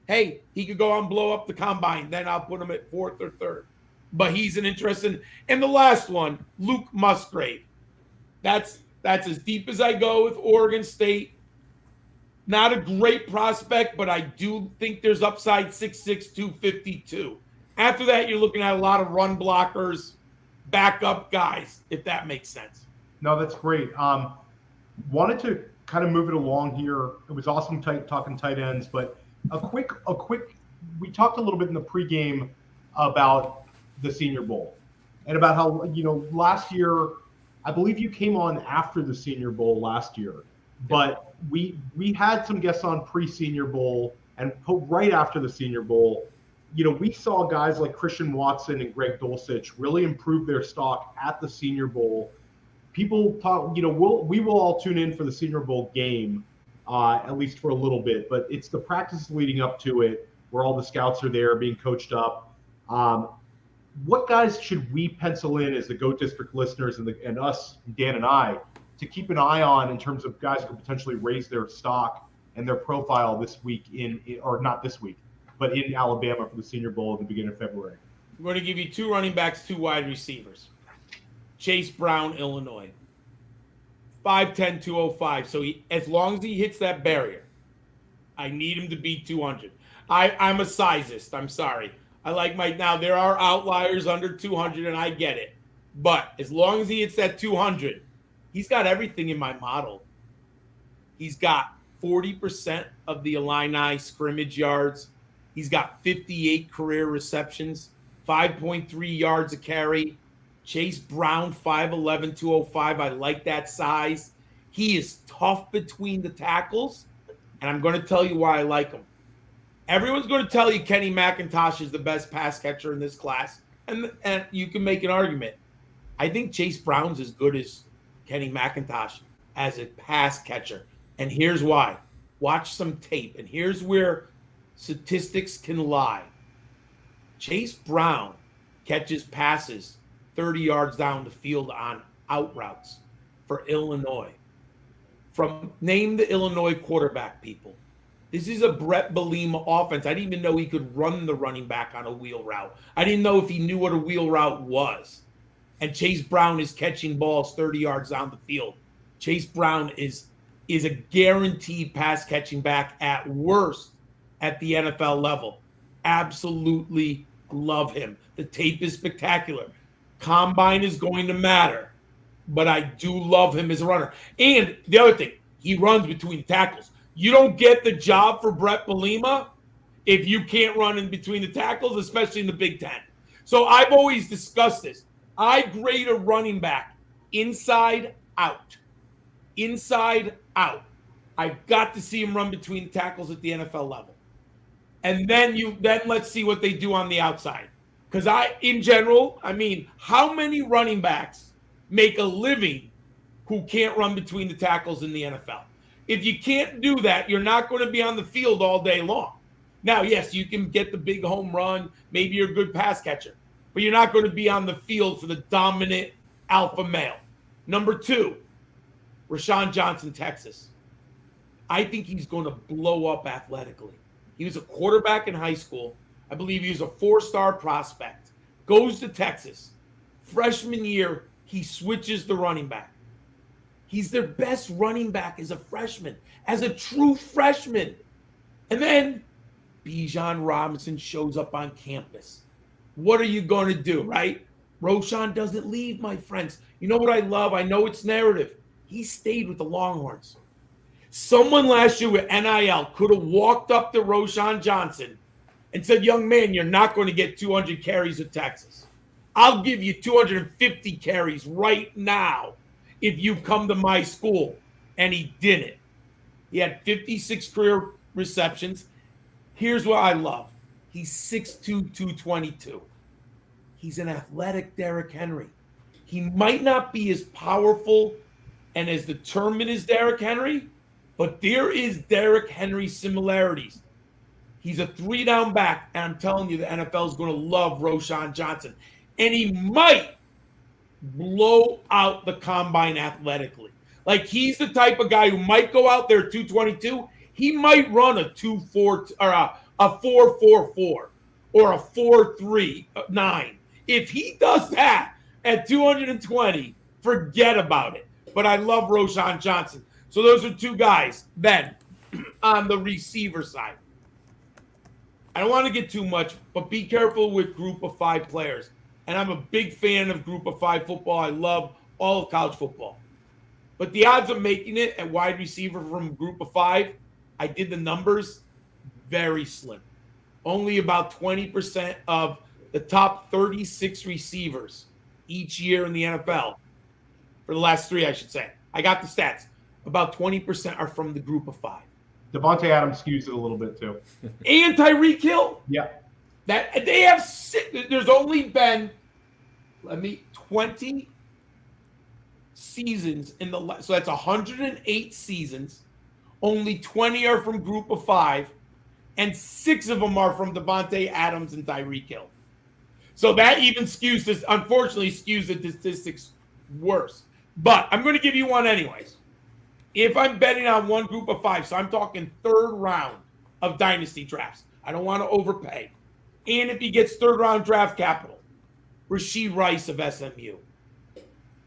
Hey, he could go on and blow up the combine. Then I'll put him at 4th or 3rd. But he's an interesting. And the last one, Luke Musgrave. That's as deep as I go with Oregon State. Not a great prospect, but I do think there's upside. 6'6", 252. After that, you're looking at a lot of run blockers, backup guys, if that makes sense. No, that's great. Wanted to kind of move it along here. It was awesome talking tight ends, but a quick. We talked a little bit in the pregame about the Senior Bowl and about how last year, I believe you came on after the Senior Bowl last year, but we had some guests on pre-Senior Bowl and right after the Senior Bowl. We saw guys like Christian Watson and Greg Dulcich really improve their stock at the Senior Bowl. People talk, we will all tune in for the Senior Bowl game, at least for a little bit, but it's the practice leading up to it where all the scouts are there being coached up. What guys should we pencil in as the Go District listeners and us, Dan and I, to keep an eye on in terms of guys who could potentially raise their stock and their profile this week or not this week, but in Alabama for the Senior Bowl at the beginning of February? We're going to give you 2 running backs, 2 wide receivers. Chase Brown, Illinois. 5'10", 205. So as long as he hits that barrier, I need him to be 200. I'm a sizist. I'm sorry. I like now there are outliers under 200, and I get it. But as long as he hits that 200, he's got everything in my model. He's got 40% of the Illini scrimmage yards. He's got 58 career receptions, 5.3 yards a carry. Chase Brown, 5'11", 205. I like that size. He is tough between the tackles, and I'm going to tell you why I like him. Everyone's going to tell you Kenny McIntosh is the best pass catcher in this class, and you can make an argument. I think Chase Brown's as good as Kenny McIntosh as a pass catcher, and here's why. Watch some tape, and here's where statistics can lie. Chase Brown catches passes 30 yards down the field on out routes for Illinois. Name the Illinois quarterback, people. This is a Brett Bielema offense. I didn't even know he could run the running back on a wheel route. I didn't know if he knew what a wheel route was. And Chase Brown is catching balls 30 yards down the field. Chase Brown is a guaranteed pass catching back at worst at the NFL level. Absolutely love him. The tape is spectacular. Combine is going to matter, but I do love him as a runner. And the other thing, he runs between the tackles. You don't get the job for Brett Bielema if you can't run in between the tackles, especially in the Big Ten. So I've always discussed this. I grade a running back inside out. Inside out. I've got to see him run between the tackles at the NFL level. And then let's see what they do on the outside. Because in general, how many running backs make a living who can't run between the tackles in the NFL? If you can't do that, you're not going to be on the field all day long. Now, yes, you can get the big home run. Maybe you're a good pass catcher. But you're not going to be on the field for the dominant alpha male. Number 2, Rashawn Johnson, Texas. I think he's going to blow up athletically. He was a quarterback in high school. I believe he was a 4-star prospect. Goes to Texas. Freshman year, he switches the running back. He's their best running back as a freshman, as a true freshman. And then Bijan Robinson shows up on campus. What are you going to do, right? Roschon doesn't leave, my friends. You know what I love? I know it's narrative. He stayed with the Longhorns. Someone last year with NIL could have walked up to Roschon Johnson and said, young man, you're not going to get 200 carries at Texas. I'll give you 250 carries right now if you come to my school. And he didn't. He had 56 career receptions. Here's what I love. He's 6'2", 222. He's an athletic Derrick Henry. He might not be as powerful and as determined as Derrick Henry, but there is Derrick Henry similarities. He's a 3-down back, and I'm telling you, the NFL is going to love Roschon Johnson. And he might blow out the combine athletically. Like, he's the type of guy who might go out there 222. He might run a 2-4 or a 4.44 or a 4.39. If he does that at 220, forget about it. But I love Roschon Johnson. So those are 2 guys. Then on the receiver side, I don't want to get too much, but be careful with group of 5 players. And I'm a big fan of group of 5 football. I love all of college football. But the odds of making it at wide receiver from group of 5, I did the numbers, very slim. Only about 20% of the top 36 receivers each year in the NFL, for the last 3, I should say. I got the stats. About 20% are from the group of 5. Devontae Adams skews it a little bit too. And Tyreek Hill. Yeah. That they have 6. There's only been 20 seasons in the so that's 108 seasons. Only 20 are from group of 5, and 6 of them are from Devontae Adams and Tyreek Hill. So that even unfortunately skews the statistics worse. But I'm going to give you one anyways. If I'm betting on one group of 5, so I'm talking 3rd round of dynasty drafts. I don't want to overpay. And if he gets 3rd round draft capital, Rashee Rice of SMU.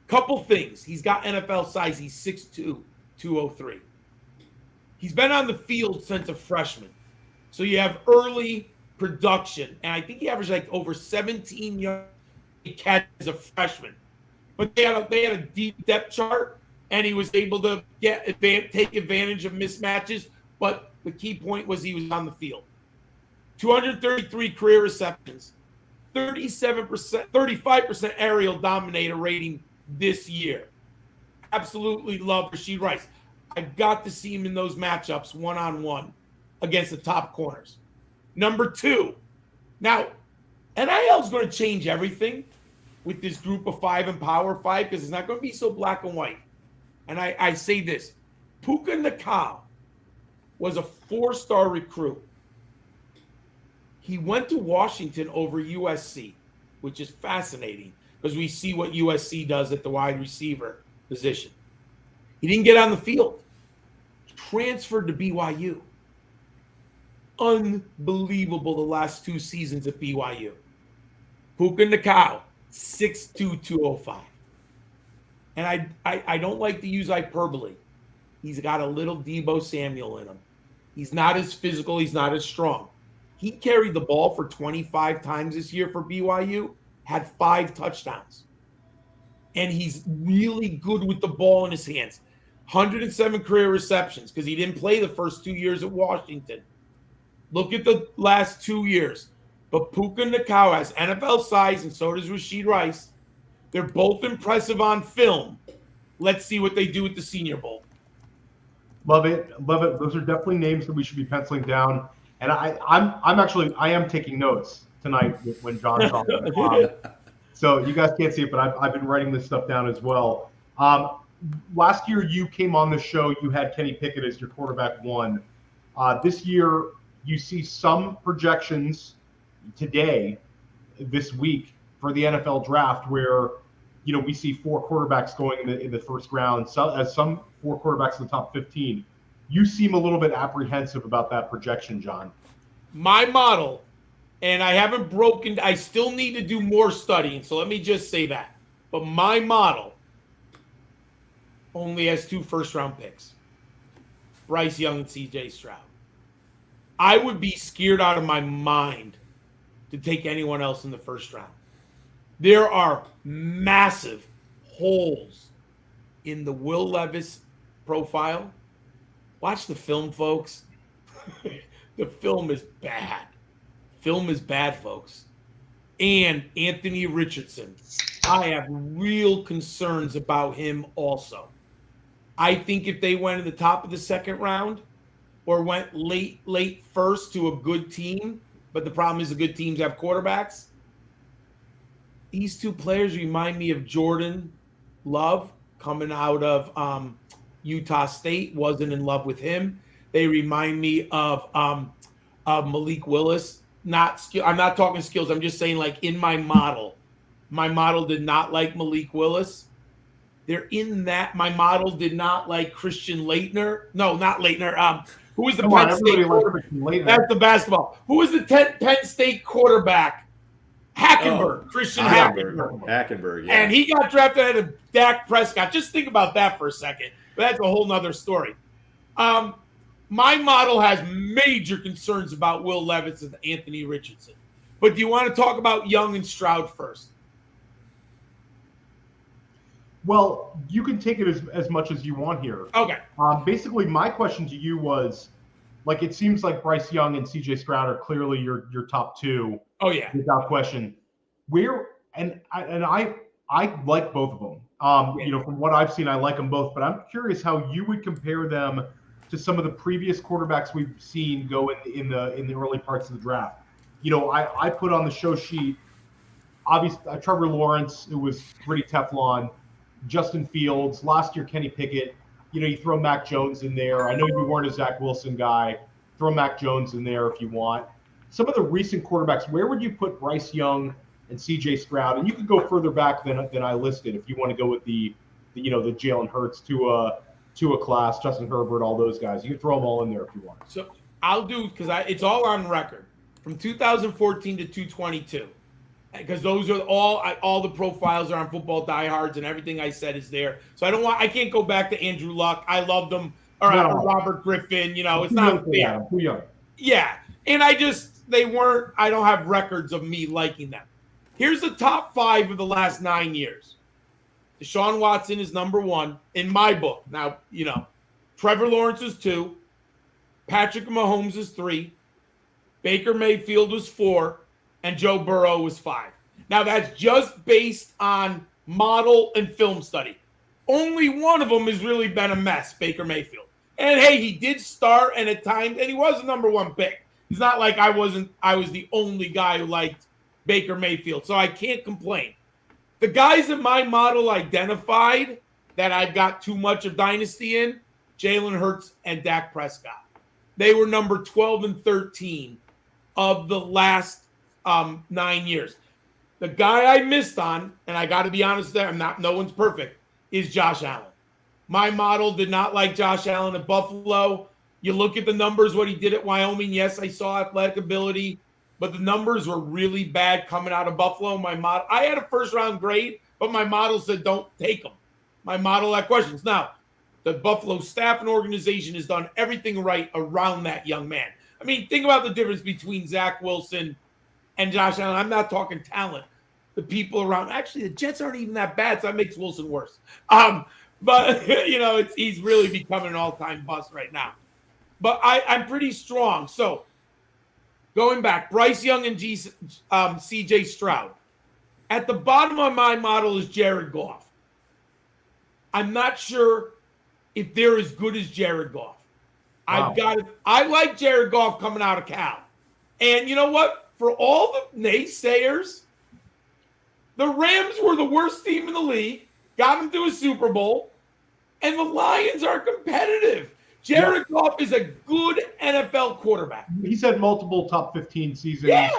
Couple things. He's got NFL size. He's 6'2", 203. He's been on the field since a freshman. So you have early production. And I think he averaged like over 17 yards catch as a freshman. But they had a deep depth chart, and he was able to take advantage of mismatches. But the key point was he was on the field. 233 career receptions, 35% aerial dominator rating this year. Absolutely love Rashee Rice. I've got to see him in those matchups one-on-one against the top corners. Number 2. Now, NIL is going to change everything with this group of 5 and Power 5 because it's not going to be so black and white. And I say this. Puka Nacua was a 4-star recruit. He went to Washington over USC, which is fascinating because we see what USC does at the wide receiver position. He didn't get on the field. Transferred to BYU. Unbelievable the last 2 seasons at BYU. Puka Nacua, 6'2", 205. And I don't like to use hyperbole. He's got a little Deebo Samuel in him. He's not as physical. He's not as strong. He carried the ball for 25 times this year for BYU, had 5 touchdowns. And he's really good with the ball in his hands. 107 career receptions because he didn't play the first 2 years at Washington. Look at the last 2 years. But Puka Nacua has NFL size, and so does Rashee Rice. They're both impressive on film. Let's see what they do at the Senior Bowl. Love it. Love it. Those are definitely names that we should be penciling down. And I am taking notes tonight when John's on. So you guys can't see it, but I've been writing this stuff down as well. Last year you came on the show, you had Kenny Pickett as your quarterback 1. This year you see some projections today, this week, for the NFL draft where, we see 4 quarterbacks going in the first round, some 4 quarterbacks in the top 15. You seem a little bit apprehensive about that projection, John. My model, and I still need to do more studying, so let me just say that. But my model only has 2 first-round picks, Bryce Young and CJ Stroud. I would be scared out of my mind to take anyone else in the first round. There are massive holes in the Will Levis profile. Watch the film, folks. The film is bad. Film is bad, folks. And Anthony Richardson. I have real concerns about him also. I think if they went in the top of the second round or went late first to a good team, but the problem is the good teams have quarterbacks, these 2 players remind me of Jordan Love coming out of Utah State. Wasn't in love with him. They remind me of Malik Willis. I'm not talking skills. I'm just saying, like, in my model did not like Malik Willis. They're in that. My model did not like Christian Laettner. No, not Laettner. Who was the Penn State quarterback? That's the basketball. Who was the Penn State quarterback? Hackenberg. Christian Hackenberg. Hackenberg, yeah. And he got drafted ahead of Dak Prescott. Just think about that for a second. But that's a whole nother story. My model has major concerns about Will Levis and Anthony Richardson. But do you want to talk about Young and Stroud first? Well, you can take it as much as you want here. Okay. Basically, my question to you was, like, it seems like Bryce Young and CJ Stroud are clearly your top 2. Oh yeah, without question. I like both of them. From what I've seen, I like them both. But I'm curious how you would compare them to some of the previous quarterbacks we've seen go in the early parts of the draft. I put on the show sheet, obviously, Trevor Lawrence, it was pretty Teflon. Justin Fields, last year Kenny Pickett. You throw Mac Jones in there. I know you weren't a Zach Wilson guy. Throw Mac Jones in there if you want. Some of the recent quarterbacks, where would you put Bryce Young and CJ Stroud? And you could go further back than I listed if you want to go with the Jalen Hurts to a class, Justin Herbert, all those guys. You can throw them all in there if you want. So I'll do, because it's all on record from 2014 to 2022. Because those are all the profiles are on Football Diehards, and everything I said is there. So I can't go back to Andrew Luck. I loved him or No. Robert Griffin. You know, it's Too not young for fair. that. Too young. Yeah. And I don't have records of me liking them. Here's the top 5 of the last 9 years. Deshaun Watson is number 1 in my book. Now, you know, Trevor Lawrence is 2. Patrick Mahomes is 3. Baker Mayfield was 4. And Joe Burrow was 5. Now, that's just based on model and film study. Only one of them has really been a mess, Baker Mayfield. And, hey, he did start, and at times, and he was the number 1 pick. It's not like I was the only guy who liked Baker Mayfield, so I can't complain. The guys that my model identified that I've got too much of dynasty in, Jalen Hurts and Dak Prescott. They were number 12 and 13 of the last 9 years. The guy I missed on, and I got to be honest there, no one's perfect, is Josh Allen. My model did not like Josh Allen at Buffalo. You look at the numbers, what he did at Wyoming. Yes, I saw athletic ability, but the numbers were really bad coming out of Buffalo. My model, I had a first-round grade, but my model said don't take him. My model had questions. Now, the Buffalo staff and organization has done everything right around that young man. I mean, think about the difference between Zach Wilson and Josh Allen. I'm not talking talent. The people around. Actually, the Jets aren't even that bad, so that makes Wilson worse. But, you know, he's really becoming an all-time bust right now. But I'm pretty strong. So, going back, Bryce Young and C.J. Stroud. At the bottom of my model is Jared Goff. I'm not sure if they're as good as Jared Goff. Wow. I like Jared Goff coming out of Cal. And you know what? For all the naysayers, the Rams were the worst team in the league, got them to a Super Bowl, and the Lions are competitive. Jared Goff is a good NFL quarterback. He's had multiple top 15 seasons. Yeah.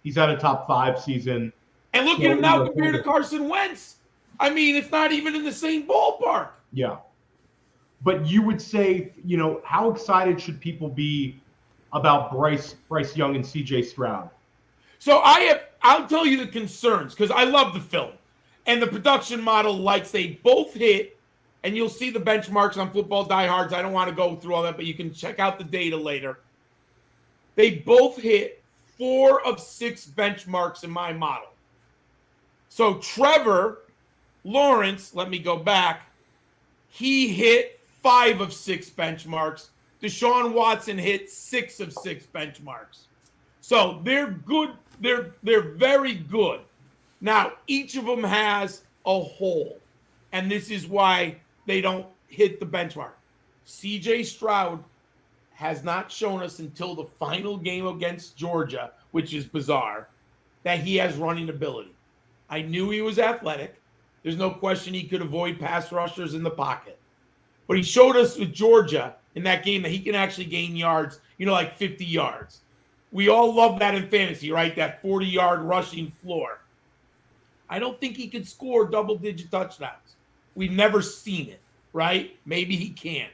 He's had a top 5 season. And look at him now compared to Carson Wentz. I mean, it's not even in the same ballpark. Yeah. But you would say, you know, how excited should people be about Bryce Young and CJ Stroud? So I'll tell you the concerns because I love the film. And the production model likes they both hit, and you'll see the benchmarks on Football Diehards. I don't want to go through all that, but you can check out the data later. They both hit 4 of 6 benchmarks in my model. So Trevor Lawrence, let me go back, he hit 5 of 6 benchmarks. Deshaun Watson hit 6 of 6 benchmarks. So they're good. They're very good. Now, each of them has a hole, and this is why they don't hit the benchmark. CJ Stroud has not shown us until the final game against Georgia, which is bizarre, that he has running ability. I knew he was athletic. There's no question he could avoid pass rushers in the pocket. But he showed us with Georgia in that game that he can actually gain yards, you know, like 50 yards. We all love that in fantasy, right? That 40-yard rushing floor. I don't think he could score double-digit touchdowns. We've never seen it, right? Maybe he can.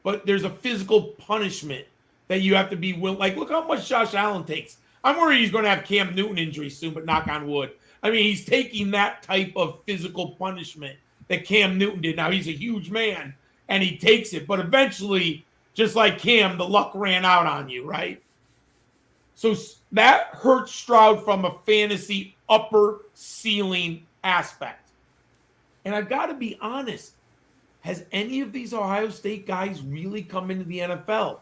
But there's a physical punishment that you have to be willing. Like, look how much Josh Allen takes. I'm worried he's going to have Cam Newton injury soon, but knock on wood. I mean, he's taking that type of physical punishment that Cam Newton did. Now, he's a huge man, and he takes it. But eventually, just like Cam, the luck ran out on you, right? So that hurts Stroud from a fantasy upper ceiling aspect. And I've got to be honest. Has any of these Ohio State guys really come into the NFL?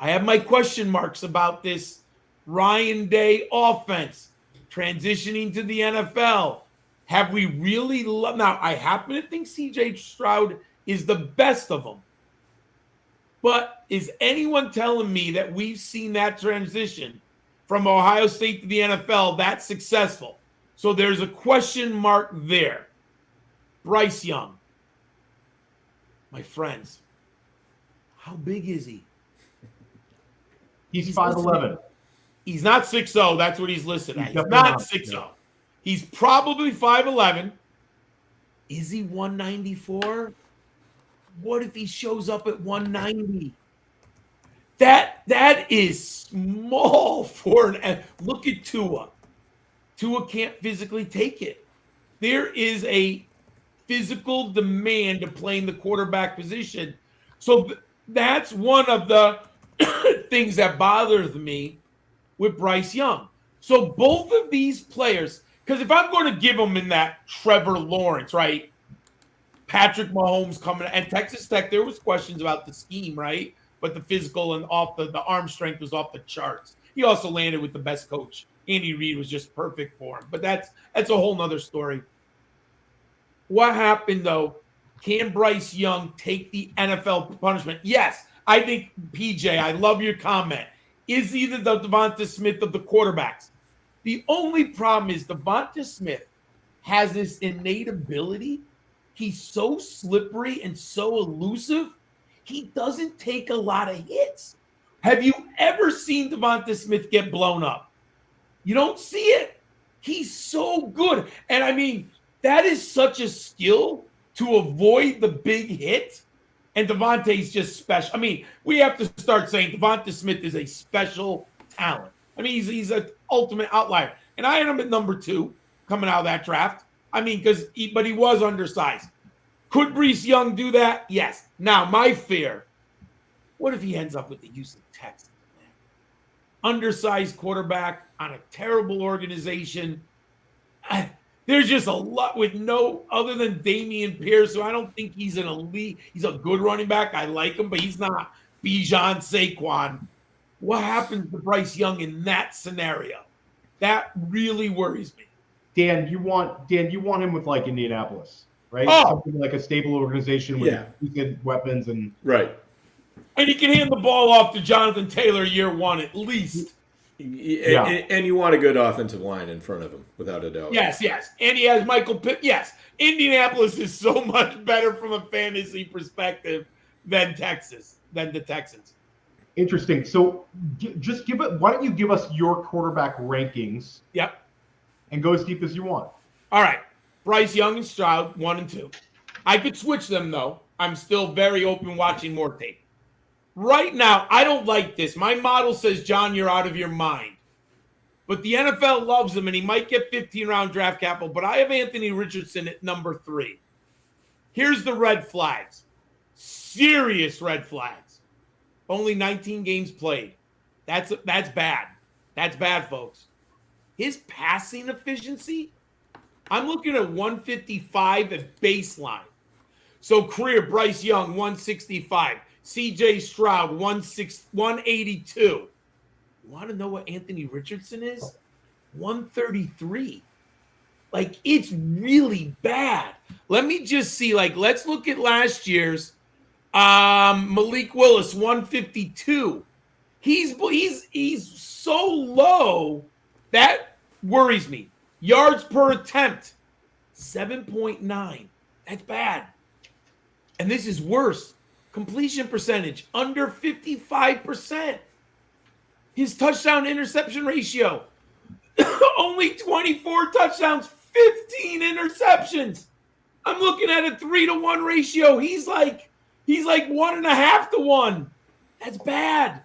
I have my question marks about this Ryan Day offense transitioning to the NFL. Have we really now, I happen to think CJ Stroud is the best of them. But is anyone telling me that we've seen that transition from Ohio State to the NFL that successful? So there's a question mark there. Bryce Young. My friends, how big is he? He's 5'11". He's not 6'0". That's what he's listed at. He's not 6'0". Yeah. He's probably 5'11". Is he 194? What if he shows up at 190? That is small for an. Look at Tua. Tua can't physically take it. There is a physical demand to play in the quarterback position. So That's one of the things that bothers me with Bryce Young. So both of these players, because if I'm going to give them in that Trevor Lawrence, right? Patrick Mahomes coming, and Texas Tech, there was questions about the scheme, right? But the physical and off the arm strength was off the charts. He also landed with the best coach. Andy Reid was just perfect for him. But that's a whole nother story. What happened, though? Can Bryce Young take the NFL punishment? Yes. I think, PJ, I love your comment. Is he the Devonta Smith of the quarterbacks? The only problem is Devonta Smith has this innate ability. He's so slippery and so elusive. He doesn't take a lot of hits. Have you ever seen Devonta Smith get blown up? You don't see it. He's so good. And I mean, that is such a skill to avoid the big hit. And Devontae's just special. I mean, we have to start saying Devonta Smith is a special talent. I mean, he's an ultimate outlier. And I had him at number 2 coming out of that draft. I mean, but he was undersized. Could Bryce Young do that? Yes. Now, my fear, what if he ends up with the Houston Texans? Undersized quarterback on a terrible organization. There's just a lot with no other than Dameon Pierce, so I don't think he's an elite. He's a good running back. I like him, but he's not Bijan, Saquon. What happens to Bryce Young in that scenario? That really worries me. Dan, you want him with like Indianapolis, right? Oh. Something like a stable organization with good weapons and right. And he can hand the ball off to Jonathan Taylor year 1 at least. Yeah. And you want a good offensive line in front of him, without a doubt. Yes. And he has Michael Pitt. Yes. Indianapolis is so much better from a fantasy perspective than the Texans. Interesting. So just why don't you give us your quarterback rankings? Yep. And go as deep as you want. All right. Bryce Young and Stroud, 1 and 2. I could switch them, though. I'm still very open watching more tape. Right now, I don't like this. My model says, John, you're out of your mind. But the NFL loves him, and he might get 15-round draft capital. But I have Anthony Richardson at number 3. Here's the red flags. Serious red flags. Only 19 games played. That's bad. That's bad, folks. His passing efficiency, I'm looking at 155 at baseline. So career, Bryce Young, 165. C.J. Stroud, 182. You want to know what Anthony Richardson is? 133. Like, it's really bad. Let me just see. Like, let's look at last year's. Malik Willis, 152. He's so low that worries me. Yards per attempt, 7.9. That's bad. And this is worse. Completion percentage, under 55%. His touchdown interception ratio, only 24 touchdowns, 15 interceptions. I'm looking at a 3-to-1 ratio. He's like 1.5 to 1. That's bad.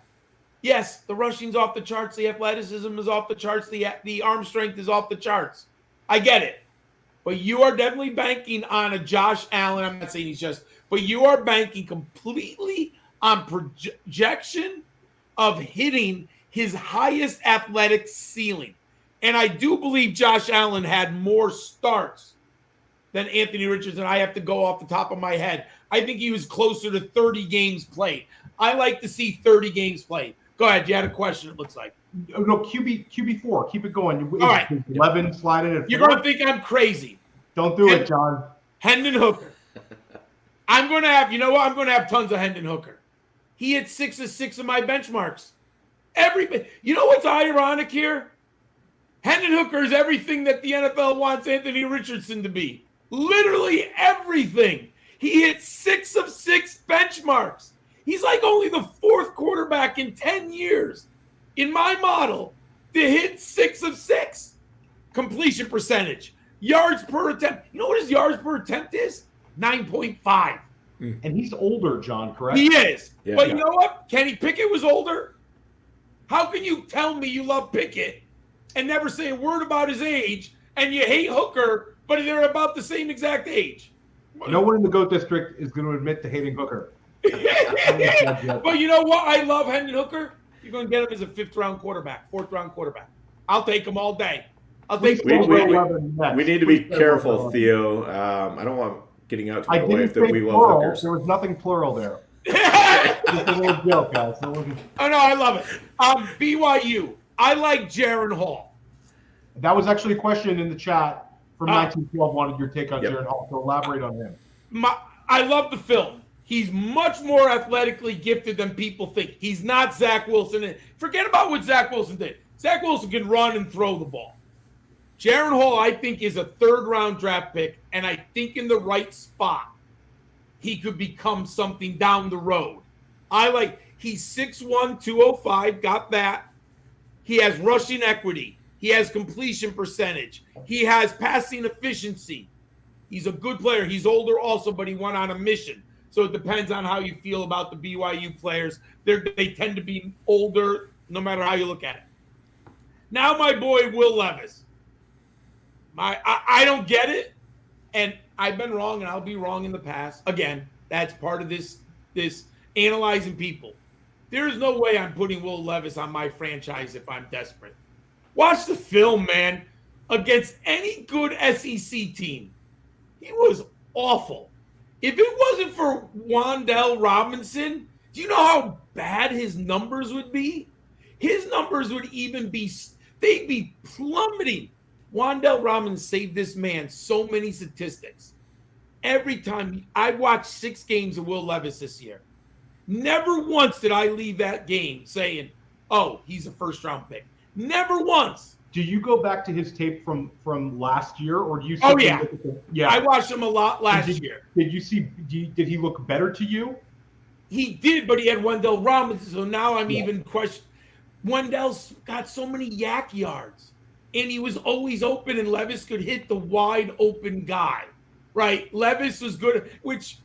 Yes, the rushing's off the charts. The athleticism is off the charts. The arm strength is off the charts. I get it. But you are definitely banking on a Josh Allen. I'm not saying he's just, but you are banking completely on projection of hitting his highest athletic ceiling. And I do believe Josh Allen had more starts than Anthony Richardson. I have to go off the top of my head. I think he was closer to 30 games played. I like to see 30 games played. Go ahead. You had a question, it looks like. No, QB4. Keep it going. All right. 11, slide in at 4. You're going to think I'm crazy. Don't do it, John. Hendon Hooker. I'm going to have, you know what? I'm going to have tons of Hendon Hooker. He hit 6 of 6 of my benchmarks. You know what's ironic here? Hendon Hooker is everything that the NFL wants Anthony Richardson to be. Literally everything. He hit 6 of 6 benchmarks. He's like only the 4th quarterback in 10 years in my model to hit 6 of 6. Completion percentage. Yards per attempt. You know what his yards per attempt is? 9.5. And he's older, John, correct? He is. Yeah. But you know what? Kenny Pickett was older. How can you tell me you love Pickett and never say a word about his age, and you hate Hooker, but they're about the same exact age? No one in the GOAT district is going to admit to hating Hooker. But you know what? I love Hendon Hooker. You're going to get him as a 5th-round quarterback, 4th-round quarterback. I'll take him all day. I'll take him all day. We need to be careful, Theo. I don't want getting out to my wife that we love hookers. There was nothing plural there. Just a little joke, guys. Oh, no, I love it. BYU. I like Jaron Hall. That was actually a question in the chat from 1912. Wanted your take on Jaron Hall. So elaborate on him. I love the film. He's much more athletically gifted than people think. He's not Zach Wilson. Forget about what Zach Wilson did. Zach Wilson can run and throw the ball. Jaron Hall, I think, is a 3rd-round draft pick, and I think in the right spot, he could become something down the road. He's 6'1", 205, got that. He has rushing equity. He has completion percentage. He has passing efficiency. He's a good player. He's older also, but he went on a mission. So it depends on how you feel about the BYU players. They tend to be older, no matter how you look at it. Now my boy Will Levis. I don't get it, and I've been wrong, and I'll be wrong in the past. Again, that's part of this analyzing people. There is no way I'm putting Will Levis on my franchise if I'm desperate. Watch the film, man. Against any good SEC team, he was awful. If it wasn't for Wan'Dale Robinson, do you know how bad his numbers would be? His numbers would they'd be plummeting. Wan'Dale Robinson saved this man so many statistics. Every time I watched 6 games of Will Levis this year, never once did I leave that game saying, oh, he's a 1st-round pick. Never once. Do you go back to his tape from last year, or do you? Oh yeah, I watched him a lot last year. Did you see? Did he look better to you? He did, but he had Wan'Dale Robinson, so now I'm even questioning. Wan'Dale's got so many yak yards, and he was always open, and Levis could hit the wide open guy, right? Levis was good. Which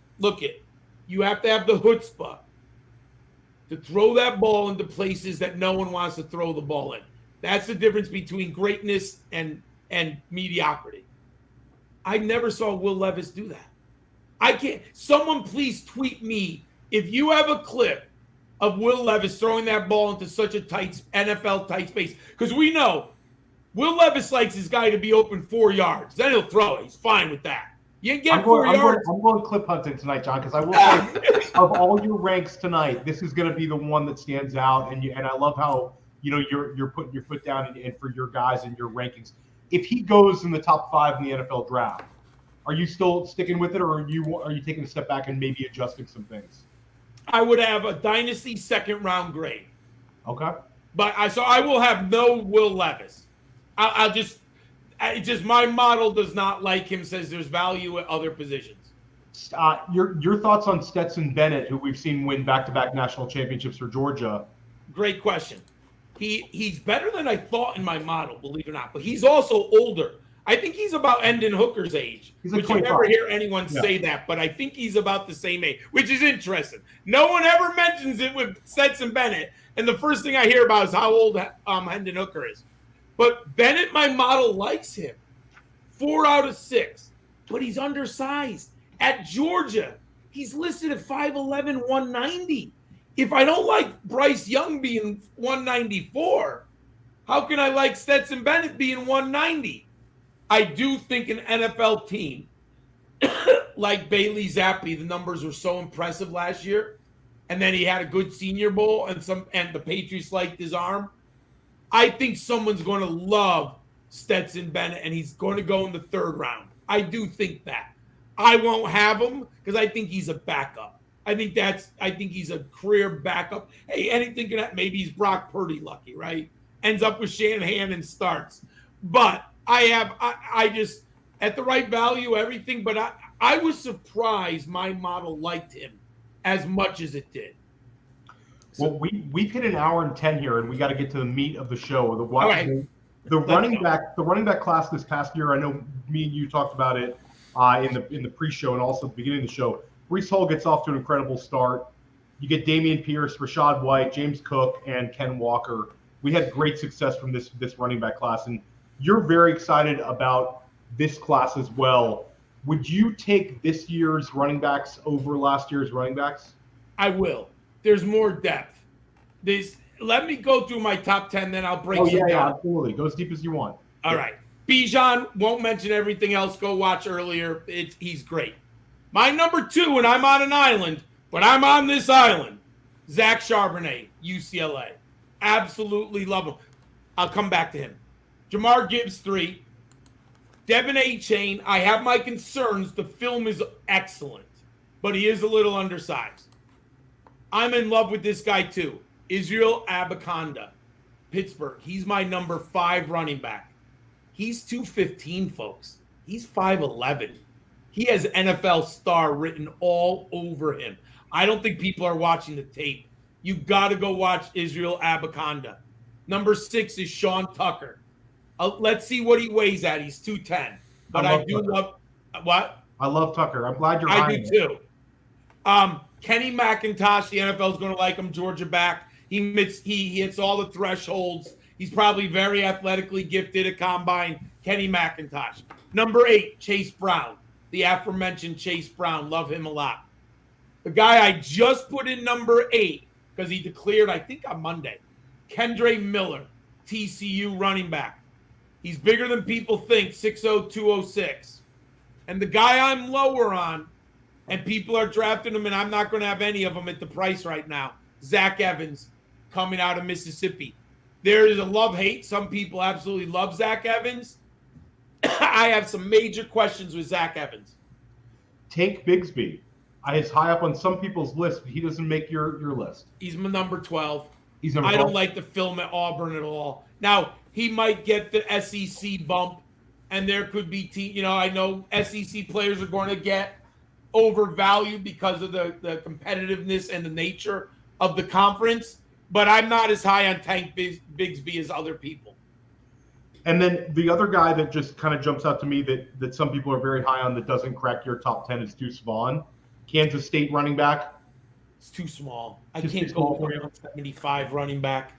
you have to have the chutzpah to throw that ball into places that no one wants to throw the ball in. That's the difference between greatness and mediocrity. I never saw Will Levis do that. I can't. Someone please tweet me if you have a clip of Will Levis throwing that ball into such a tight NFL tight space. Because we know Will Levis likes his guy to be open 4 yards. Then he'll throw it. He's fine with that. You can get 4 yards. I'm going clip hunting tonight, John, because I will say of all your ranks tonight, this is going to be the one that stands out. And I love how you're putting your foot down and for your guys and your rankings. If he goes in the top 5 in the NFL draft, are you still sticking with it, or are you taking a step back and maybe adjusting some things? I would have a dynasty 2nd-round grade. Okay. But I will have no Will Levis. I'll just my model does not like him. Says there's value at other positions. Your thoughts on Stetson Bennett, who we've seen win back-to-back national championships for Georgia? Great question. He's better than I thought in my model, believe it or not. But he's also older. I think he's about Hendon Hooker's age. He's like which you never hear anyone say that, but I think he's about the same age, which is interesting. No one ever mentions it with Stetson Bennett, and the first thing I hear about is how old Hendon Hooker is. But Bennett, my model, likes him. 4 out of 6. But he's undersized. At Georgia, he's listed at 5'11", 190. If I don't like Bryce Young being 194, how can I like Stetson Bennett being 190? I do think an NFL team like Bailey Zappi, the numbers were so impressive last year, and then he had a good Senior Bowl, and the Patriots liked his arm. I think someone's going to love Stetson Bennett, and he's going to go in the 3rd round. I do think that. I won't have him because I think he's a backup. I think he's a career backup. Hey, anything can happen. Maybe he's Brock Purdy lucky, right? Ends up with Shanahan and starts. But I just at the right value, everything. But I was surprised my model liked him as much as it did. Well, we've hit an hour and 10 here, and we got to get to the meat of the show. The running back class this past year. I know me and you talked about it in the pre-show and also at the beginning of the show. Breece Hall gets off to an incredible start. You get Dameon Pierce, Rachaad White, James Cook, and Ken Walker. We had great success from this running back class, and you're very excited about this class as well. Would you take this year's running backs over last year's running backs? I will. There's more depth. Let me go through my top 10, then I'll break some down. Absolutely. Go as deep as you want. All right. Bijan, won't mention everything else. Go watch earlier. He's great. My number 2, and I'm on an island, but I'm on this island. Zach Charbonnet, UCLA. Absolutely love him. I'll come back to him. Jamar Gibbs, 3. Devin A-Chain, I have my concerns. The film is excellent, but he is a little undersized. I'm in love with this guy too. Israel Abanikanda, Pittsburgh. He's my number 5 running back. He's 215, folks. He's 5'11". He has NFL star written all over him. I don't think people are watching the tape. You got to go watch Israel Abanikanda. Number 6 is Sean Tucker. Let's see what he weighs at. He's 210. But I do love what? I love Tucker. I'm glad you're I do too. Kenny McIntosh, the NFL is going to like him. Georgia back. He hits all the thresholds. He's probably very athletically gifted at combine. Kenny McIntosh. Number 8, Chase Brown. The aforementioned Chase Brown. Love him a lot. The guy I just put in number 8 because he declared, I think on Monday, Kendre Miller, TCU running back. He's bigger than people think, 6'0", 206. And the guy I'm lower on, and people are drafting him, and I'm not going to have any of them at the price right now, Zach Evans, coming out of Mississippi. There is a love-hate. Some people absolutely love Zach Evans. I have some major questions with Zach Evans. Take Bigsby. He's high up on some people's list, but he doesn't make your list. He's my number 12. He's number 12. I don't like the film at Auburn at all. Now, he might get the SEC bump, and there could be I know SEC players are going to get overvalued because of the competitiveness and the nature of the conference, but I'm not as high on Tank Bigsby as other people. And then the other guy that just kind of jumps out to me that some people are very high on that doesn't crack your top 10 is Deuce Vaughn, Kansas State running back. It's too small. I can't go for a 75 running back.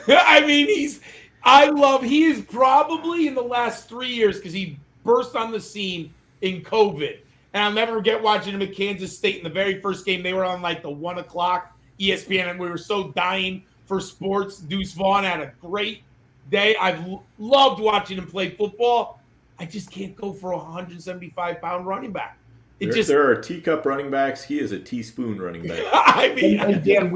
I mean, he is probably in the last 3 years because he burst on the scene in COVID. And I'll never forget watching him at Kansas State in the very first game. They were on like the 1 o'clock ESPN, and we were so dying for sports. Deuce Vaughn had a great day. I've loved watching him play football. I just can't go for a 175-pound running back. There are teacup running backs. He is a teaspoon running back. I mean, and Dan,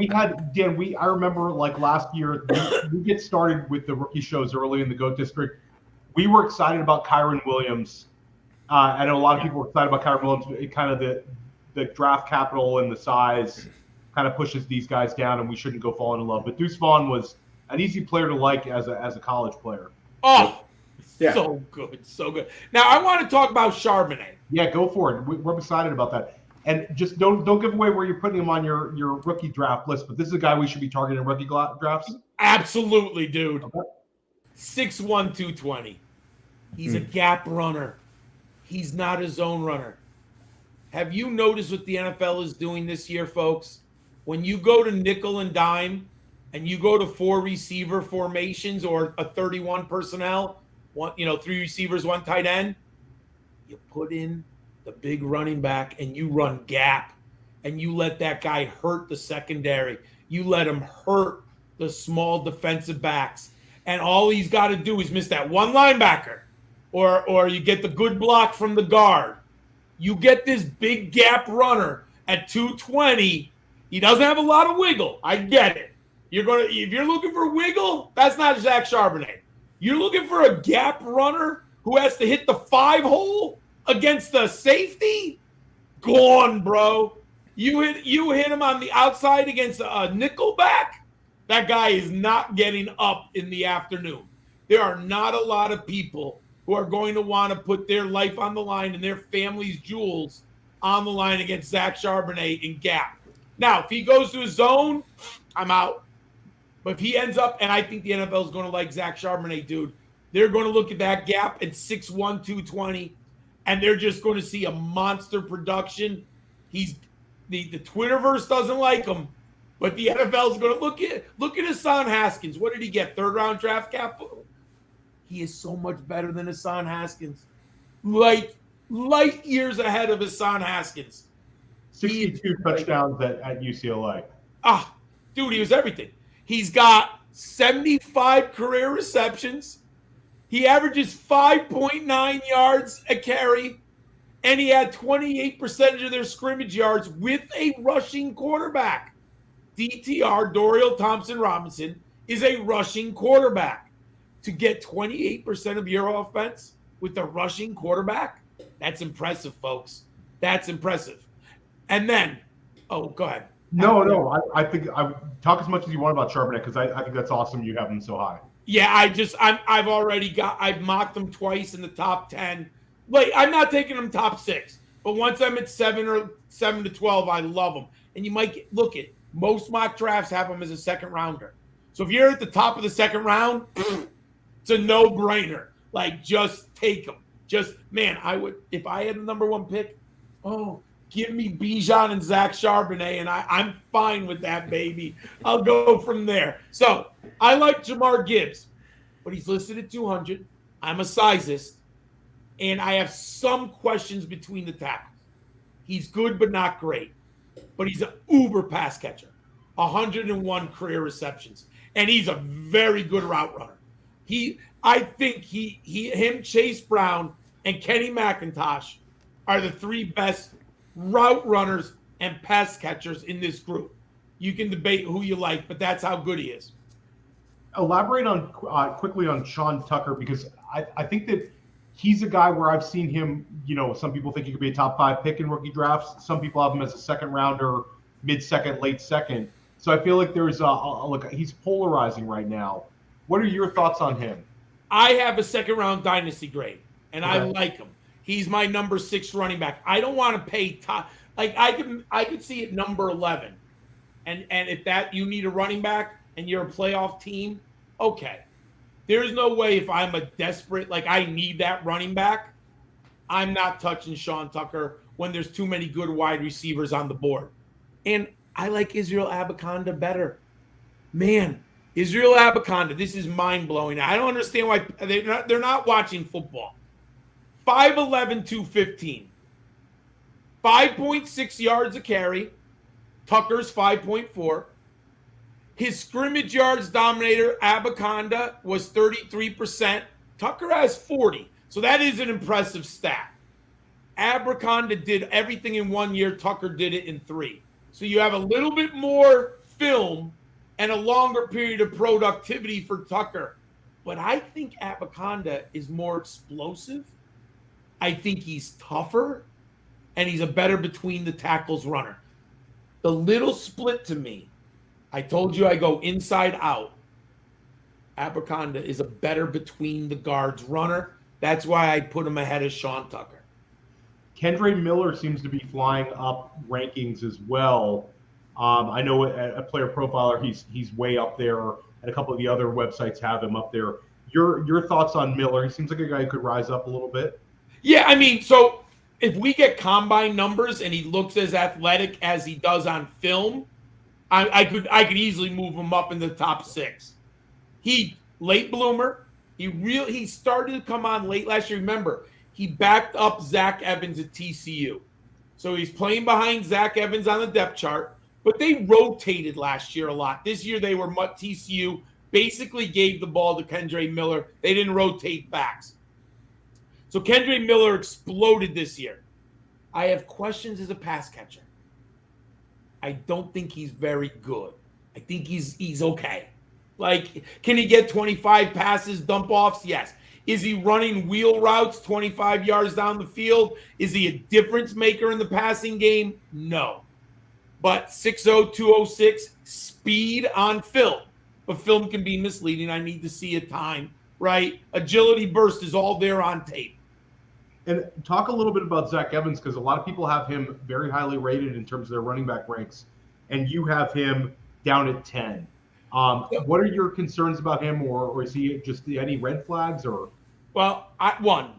I remember like last year, we get started with the rookie shows early in the GOAT District. We were excited about Kyron Williams. I know a lot of people were excited about Kyron Williams. It kind of the draft capital and the size kind of pushes these guys down, and we shouldn't go falling in love. But Deuce Vaughn was an easy player to like as a college player. Oh, yeah. So good, so good. Now I want to talk about Charbonnet. Yeah, go for it. We're excited about that. And just don't give away where you're putting him on your rookie draft list. But this is a guy we should be targeting in rookie drafts. Absolutely, dude. Okay. 6'1", 220. He's a gap runner. He's not a zone runner. Have you noticed what the NFL is doing this year, folks? When you go to nickel and dime and you go to 4 receiver formations or a 31 personnel, 3 receivers, 1 tight end, you put in the big running back and you run gap and you let that guy hurt the secondary. You let him hurt the small defensive backs. And all he's got to do is miss that one linebacker or you get the good block from the guard. You get this big gap runner at 220. He doesn't have a lot of wiggle. I get it. If you're looking for wiggle, that's not Zach Charbonnet. You're looking for a gap runner who has to hit the 5 hole against the safety? Gone, bro. You hit him on the outside against a nickel back? That guy is not getting up in the afternoon. There are not a lot of people who are going to want to put their life on the line and their family's jewels on the line against Zach Charbonnet in gap. Now, if he goes to a zone, I'm out. But if he ends up, and I think the NFL is going to like Zach Charbonnet, dude, they're going to look at that gap at 6'1", 220, and they're just going to see a monster production. The Twitterverse doesn't like him, but the NFL is going to look at Hassan Haskins. What did he get? 3rd round draft capital? He is so much better than Hassan Haskins. Light years ahead of Hassan Haskins. 62 touchdowns at UCLA. Dude, he was everything. He's got 75 career receptions. He averages 5.9 yards a carry, and he had 28% of their scrimmage yards with a rushing quarterback. DTR, Dorial Thompson-Robinson, is a rushing quarterback. To get 28% of your offense with a rushing quarterback, that's impressive, folks. That's impressive. And then, go ahead. No. I think I talk as much as you want about Charbonnet because I think that's awesome you have him so high. Yeah, I've mocked him twice in the top 10. Like, I'm not taking him top 6, but once I'm at 7 to 12, I love him. And you might look at most mock drafts have him as a second rounder. So if you're at the top of the second round, it's a no-brainer. Like, just take him. I would, if I had the number 1 pick, give me Bijan and Zach Charbonnet, and I'm fine with that, baby. I'll go from there. So I like Jahmyr Gibbs, but he's listed at 200. I'm a sizist, and I have some questions between the tackles. He's good but not great, but he's an uber pass catcher, 101 career receptions, and he's a very good route runner. I think him, Chase Brown, and Kenny McIntosh are the 3 best route runners and pass catchers in this group. You can debate who you like, but that's how good he is. Elaborate on quickly on Sean Tucker, because I think that he's a guy where I've seen him, some people think he could be a top 5 pick in rookie drafts. Some people have him as a second rounder, mid-second, late second. So I feel like there's look, he's polarizing right now. What are your thoughts on him? I have a second round dynasty grade, and I like him. He's my number 6 running back. I don't want to pay top. Like, I could see it number 11. And if that you need a running back and you're a playoff team, okay. There's no way if I'm a desperate, like I need that running back, I'm not touching Sean Tucker when there's too many good wide receivers on the board. And I like Israel Abanikanda better. Man, Israel Abanikanda, this is mind-blowing. I don't understand why they're not watching football. 5'11", 215. 5.6 yards a carry. Tucker's 5.4. His scrimmage yards dominator, Abanikanda, was 33%. Tucker has 40. So that is an impressive stat. Abanikanda did everything in 1 year. Tucker did it in 3. So you have a little bit more film and a longer period of productivity for Tucker. But I think Abanikanda is more explosive. I think he's tougher, and he's a better between the tackles runner. The little split to me, I told you I go inside out. Abanikanda is a better between the guards runner. That's why I put him ahead of Sean Tucker. Kendre Miller seems to be flying up rankings as well. I know a player profiler, he's way up there, and a couple of the other websites have him up there. Your thoughts on Miller? He seems like a guy who could rise up a little bit. Yeah, I mean, so if we get combine numbers and he looks as athletic as he does on film, I could easily move him up in the top 6. He late bloomer. He started to come on late last year. Remember, he backed up Zach Evans at TCU. So he's playing behind Zach Evans on the depth chart, but they rotated last year a lot. This year they were TCU basically gave the ball to Kendre Miller. They didn't rotate backs. So Kendre Miller exploded this year. I have questions as a pass catcher. I don't think he's very good. I think he's okay. Like, can he get 25 passes, dump offs? Yes. Is he running wheel routes 25 yards down the field? Is he a difference maker in the passing game? No. But 6'0", 206, speed on film. But film can be misleading. I need to see a time, right? Agility, burst is all there on tape. And talk a little bit about Zach Evans, because a lot of people have him very highly rated in terms of their running back ranks, and you have him down at 10. What are your concerns about him, or is he just any red flags? Or well,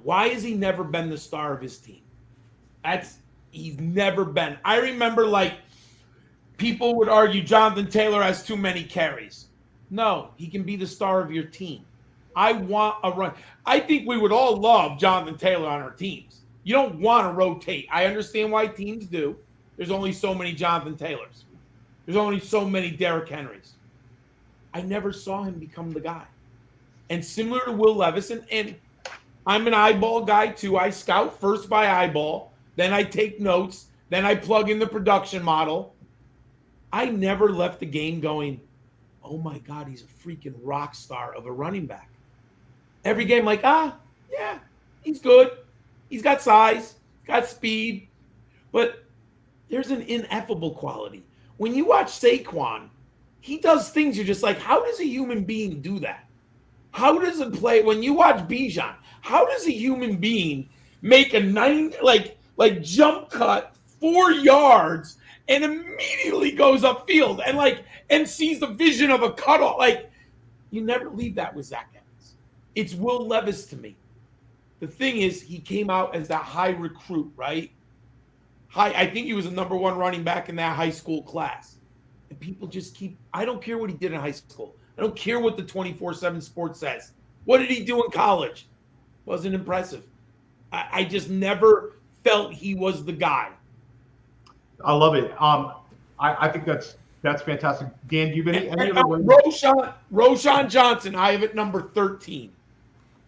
why has he never been the star of his team? He's never been. I remember, like, people would argue Jonathan Taylor has too many carries. No, he can be the star of your team. I want a run. I think we would all love Jonathan Taylor on our teams. You don't want to rotate. I understand why teams do. There's only so many Jonathan Taylors. There's only so many Derrick Henrys. I never saw him become the guy. And similar to Will Levis, and I'm an eyeball guy too. I scout first by eyeball, then I take notes, then I plug in the production model. I never left the game going, oh my God, he's a freaking rock star of a running back. Every game, like, yeah, he's good. He's got size, got speed, but there's an ineffable quality. When you watch Saquon, he does things you're just like, how does a human being do that? How does it play? When you watch Bijan, how does a human being make a jump cut 4 yards and immediately goes upfield and sees the vision of a cutoff? Like, you never leave that with Zach Evans. It's Will Levis to me. The thing is, he came out as that high recruit, right? I think he was the number 1 running back in that high school class. And people just I don't care what he did in high school. I don't care what the 24/7 Sports says. What did he do in college? Wasn't impressive. I just never felt he was the guy. I love it. I think that's fantastic. Dan, do you have any other way? Roschon Johnson, I have at number 13.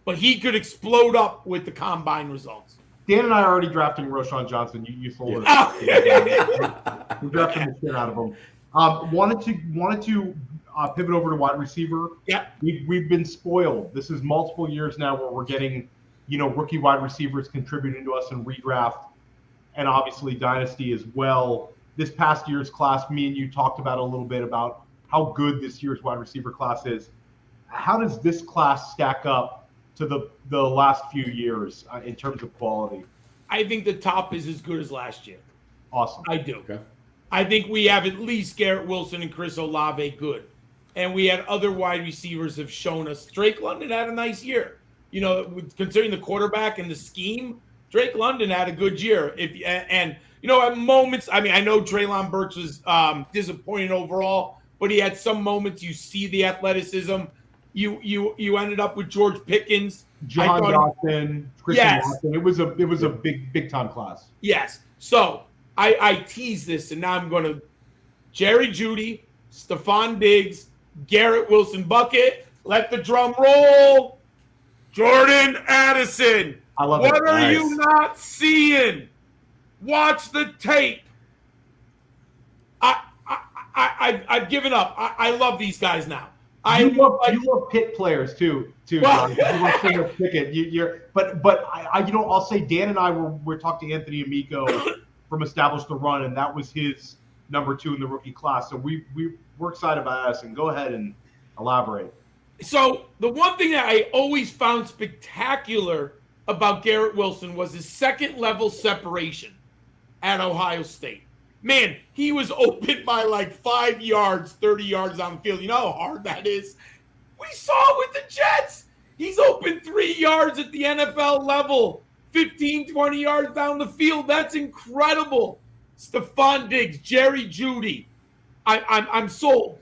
But he could explode up with the combine results. Dan and I are already drafting Roschon Johnson. You sold it. We're drafting the shit out of him. Wanted to pivot over to wide receiver. Yeah. We've been spoiled. This is multiple years now where we're getting, rookie wide receivers contributing to us in redraft and obviously dynasty as well. This past year's class, me and you talked about a little bit about how good this year's wide receiver class is. How does this class stack up to the last few years in terms of quality? I think the top is as good as last year. Awesome. I do. Okay. I think we have at least Garrett Wilson and Chris Olave good. And we had other wide receivers have shown us. Drake London had a nice year. Considering the quarterback and the scheme, Drake London had a good year. At moments, I know Treylon Burks was disappointing overall, but he had some moments. You see the athleticism. You ended up with George Pickens, John Dawson, Christian Watson. It was a big time class. Yes. So I tease this, and now I'm going to Jerry Jeudy, Stephon Diggs, Garrett Wilson bucket. Let the drum roll. Jordan Addison. I love it. What are you not seeing? Watch the tape. I've given up. I love these guys now. You love Pitt players too. Well, you love Pickett. I'll say Dan and I we're talking to Anthony Amico from Establish the Run, and that was his number 2 in the rookie class. So we're excited about Addison. Go ahead and elaborate. So the one thing that I always found spectacular about Garrett Wilson was his second level separation at Ohio State. Man, he was open by like 5 yards, 30 yards on the field. You know how hard that is? We saw it with the Jets. He's open 3 yards at the NFL level, 15, 20 yards down the field. That's incredible. Stephon Diggs, Jerry Jeudy. I'm sold.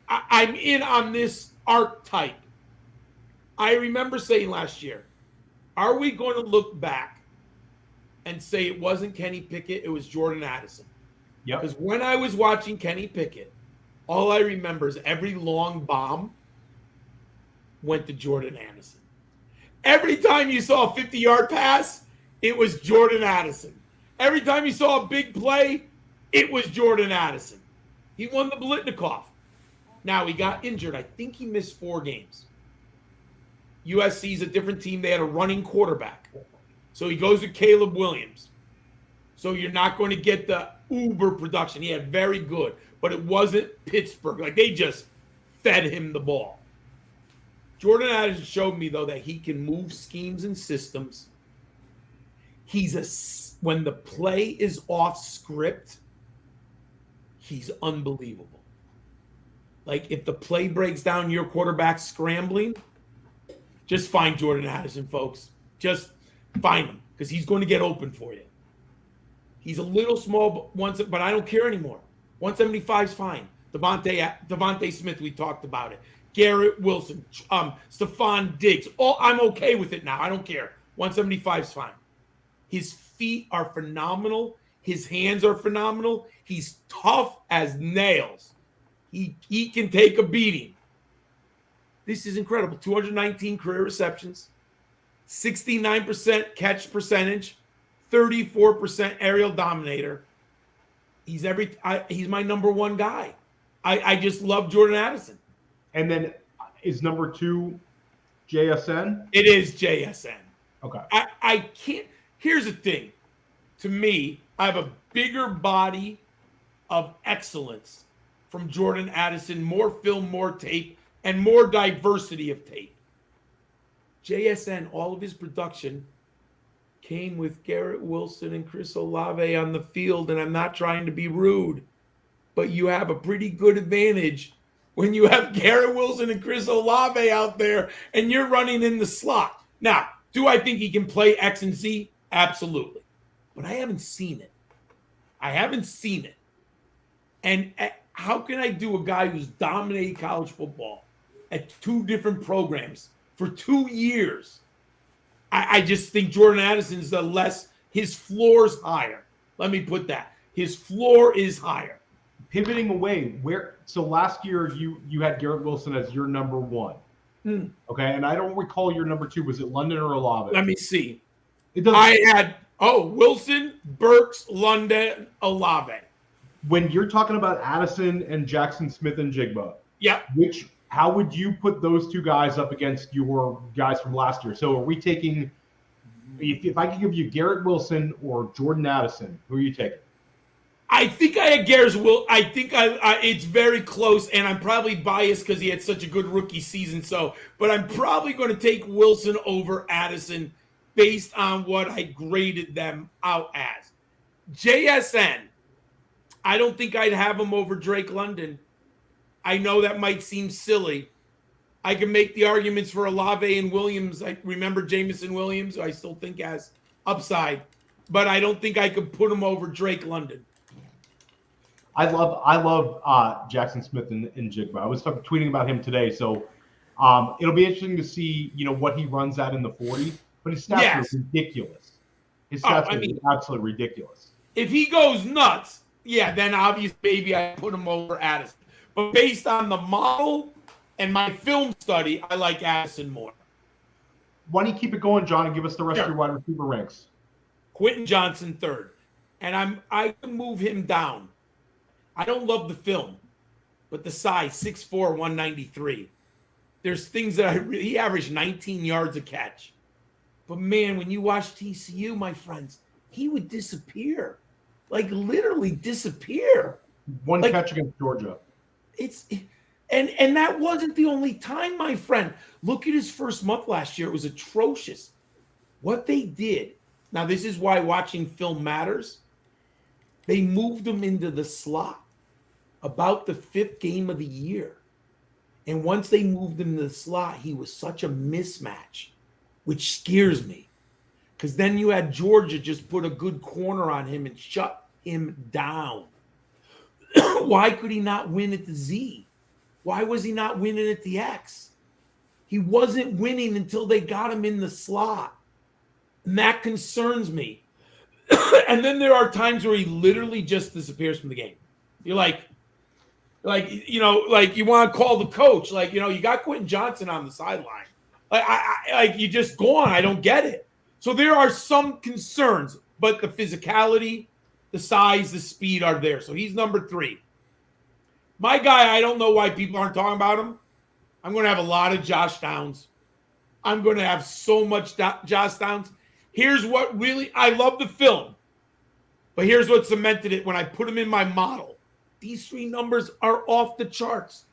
I'm in on this archetype. I remember saying last year, are we going to look back and say it wasn't Kenny Pickett, it was Jordan Addison? Yeah. Because when I was watching Kenny Pickett, all I remember is every long bomb went to Jordan Addison. Every time you saw a 50-yard pass, it was Jordan Addison. Every time you saw a big play, it was Jordan Addison. He won the Biletnikoff. Now, he got injured. I think he missed 4 games. USC's a different team. They had a running quarterback. So he goes with Caleb Williams. So you're not going to get the uber production. He had very good, but it wasn't Pittsburgh. Like, they just fed him the ball. Jordan Addison showed me, though, that he can move schemes and systems. When the play is off script, he's unbelievable. Like, if the play breaks down, your quarterback's scrambling, just find Jordan Addison, folks. Just find him, because he's going to get open for you. He's a little small, but I don't care anymore. 175 is fine. Devontae Smith, we talked about it. Garrett Wilson, Stephon Diggs. I'm okay with it now. I don't care. 175 is fine. His feet are phenomenal. His hands are phenomenal. He's tough as nails. He can take a beating. This is incredible. 219 career receptions, 69% catch percentage, 34% aerial dominator. He's my number one guy. I just love Jordan Addison. And then is number 2 JSN? It is JSN. Okay. I can't. Here's the thing. To me, I have a bigger body of excellence from Jordan Addison, more film, more tape, and more diversity of tape. JSN, all of his production came with Garrett Wilson and Chris Olave on the field, and I'm not trying to be rude, but you have a pretty good advantage when you have Garrett Wilson and Chris Olave out there and you're running in the slot. Now, do I think he can play X and Z? Absolutely. But I haven't seen it. And how can I do a guy who's dominated college football at 2 different programs for 2 years? I just think Jordan Addison's his floor's higher. Let me put that. His floor is higher. Pivoting away, so last year you had Garrett Wilson as your number 1. Okay, and I don't recall your number 2. Was it London or Olave? Let me see. I had Wilson, Burks, London, Olave. When you're talking about Addison and Jaxon Smith-Njigba, yeah, how would you put those 2 guys up against your guys from last year? So are we taking, if I could give you Garrett Wilson or Jordan Addison, who are you taking? I think I had Garrett Wilson. I think it's very close, and I'm probably biased because he had such a good rookie season. But I'm probably going to take Wilson over Addison based on what I graded them out as. JSN, I don't think I'd have him over Drake London. I know that might seem silly. I can make the arguments for Olave and Williams. I remember Jamison Williams, who I still think has upside, but I don't think I could put him over Drake London. I love Jaxon Smith-Njigba. I was tweeting about him today, so it'll be interesting to see what he runs at in the 40. But his stats are ridiculous. His stats are absolutely ridiculous. If he goes nuts, then obviously maybe I put him over Addison. But based on the model and my film study, I like Addison more. Why don't you keep it going, John, and give us the rest of your wide receiver ranks? Quentin Johnson 3rd, and I can move him down. I don't love the film, but the size, 6'4", 193. There's things that he averaged 19 yards a catch. But man, when you watch TCU, my friends, he would disappear, like literally disappear. One catch against Georgia. And that wasn't the only time, my friend. Look at his first month last year. It was atrocious. What they did. Now, this is why watching film matters. They moved him into the slot about the 5th game of the year. And once they moved him to the slot, he was such a mismatch, which scares me. Because then you had Georgia just put a good corner on him and shut him down. Why could he not win at the Z? Why was he not winning at the X? He wasn't winning until they got him in the slot. And that concerns me. And then there are times where he literally just disappears from the game. You're like you want to call the coach. You got Quentin Johnson on the sideline. You just gone. I don't get it. So there are some concerns, but the physicality, the size, the speed are there. So he's number 3. My guy, I don't know why people aren't talking about him. I'm going to have a lot of Josh Downs. I'm going to have so much Josh Downs. Here's what I love the film, but here's what cemented it when I put him in my model. These 3 numbers are off the charts.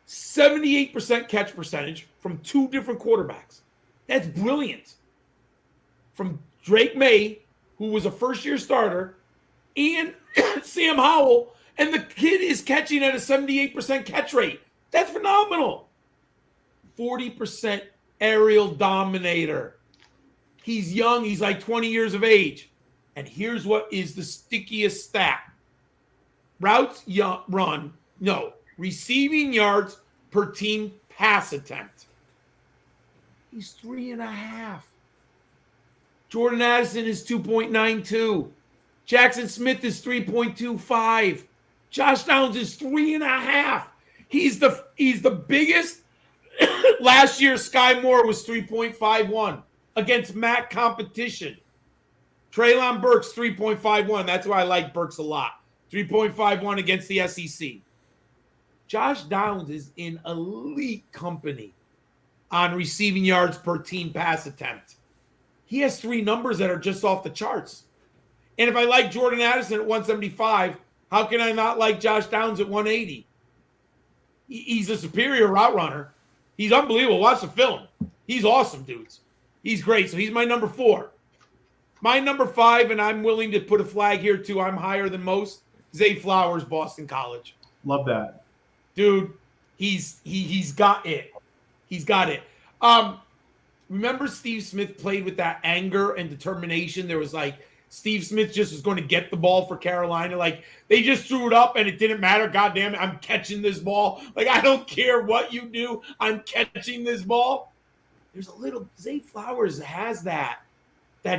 78% catch percentage from 2 different quarterbacks. That's brilliant. From Drake May, who was a first-year starter, and Sam Howell, and the kid is catching at a 78% catch rate. That's phenomenal. 40% aerial dominator. He's young. He's like 20 years of age. And here's what is the stickiest stat. Receiving yards per team pass attempt. He's 3.5. Jordan Addison is 2.92. Jaxon Smith is 3.25. Josh Downs is 3.5. He's the biggest. Last year, Sky Moore was 3.51 against MAC competition. Treylon Burks 3.51. That's why I like Burks a lot. 3.51 against the SEC. Josh Downs is in elite company on receiving yards per team pass attempt. He has 3 numbers that are just off the charts. And if I like Jordan Addison at 175, how can I not like Josh Downs at 180? He's a superior route runner. He's unbelievable. Watch the film. He's awesome, dudes. He's great. So he's my number 4. My number 5, and I'm willing to put a flag here too. I'm higher than most. Zay Flowers, Boston College. Love that. Dude, he's got it. He's got it. Remember Steve Smith played with that anger and determination? There was like Steve Smith just was going to get the ball for Carolina. Like they just threw it up and it didn't matter. God damn it, I'm catching this ball. Like I don't care what you do. I'm catching this ball. There's a little Zay Flowers has that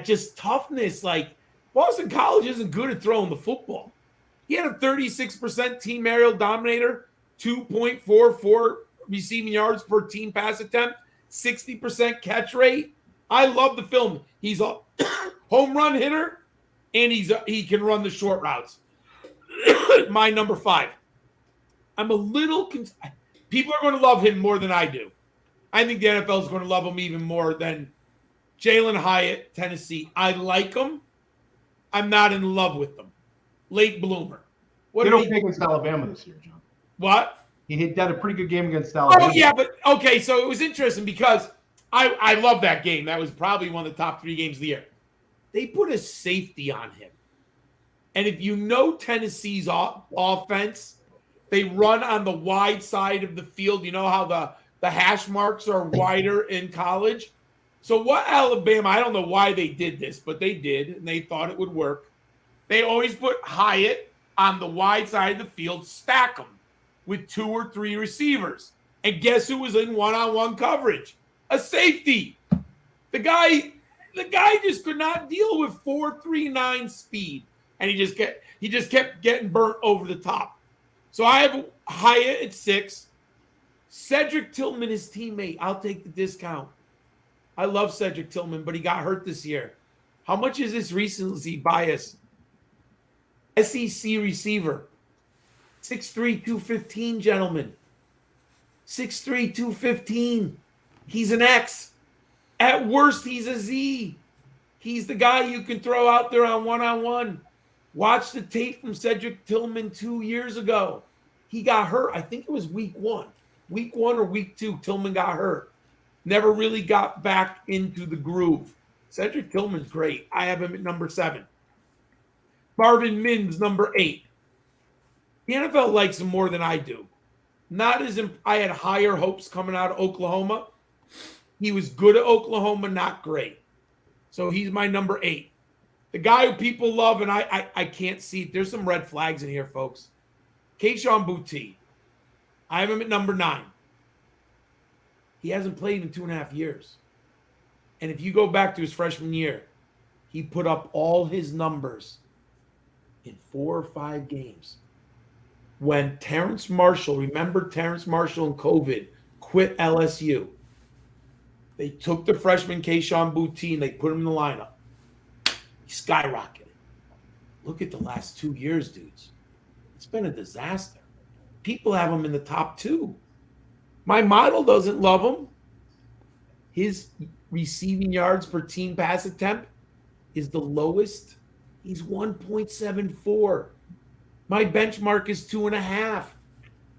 just toughness. Like Boston College isn't good at throwing the football. He had a 36% team aerial dominator, 2.44 receiving yards per team pass attempt, 60% catch rate. I love the film. He's a home run hitter, and he can run the short routes. My number 5. I'm a little people are going to love him more than I do. I think the NFL is going to love him even more than Jalen Hyatt, Tennessee. I like him. I'm not in love with them. Late bloomer. What did he play against Alabama this year, John? What? He had a pretty good game against Alabama. Oh, yeah, but okay, so it was interesting because I love that game. That was probably one of the top 3 games of the year. They put a safety on him. And if you know Tennessee's offense, they run on the wide side of the field. You know how the hash marks are wider in college? So what Alabama, I don't know why they did this, but they did, and they thought it would work. They always put Hyatt on the wide side of the field, stack them with 2 or 3 receivers. And guess who was in one-on-one coverage? A safety. The guy just could not deal with 4.39 speed. And he just kept getting burnt over the top. So I have Hyatt at 6. Cedric Tillman, his teammate. I'll take the discount. I love Cedric Tillman, but he got hurt this year. How much is this recency bias? SEC receiver. 6'3", 215, gentlemen. 6'3", 215. He's an X. At worst, he's a Z. He's the guy you can throw out there on one-on-one. Watch the tape from Cedric Tillman 2 years ago. He got hurt. I think it was week 1. Week 1 or week 2, Tillman got hurt. Never really got back into the groove. Cedric Tillman's great. I have him at number 7. Marvin Mims, number 8. The NFL likes him more than I do. I had higher hopes coming out of Oklahoma. He was good at Oklahoma, not great. So he's my number 8. The guy who people love, and I can't see it. There's some red flags in here, folks. Kayshon Boutte. I have him at number 9. He hasn't played in 2.5 years. And if you go back to his freshman year, he put up all his numbers in 4 or 5 games. When Terrence Marshall, remember Terrence Marshall and COVID, quit LSU. They took the freshman Kayshon Boutte and they put him in the lineup. He skyrocketed. Look at the last 2 years, dudes. It's been a disaster. People have him in the top 2. My model doesn't love him. His receiving yards per team pass attempt is the lowest. He's 1.74. My benchmark is 2.5.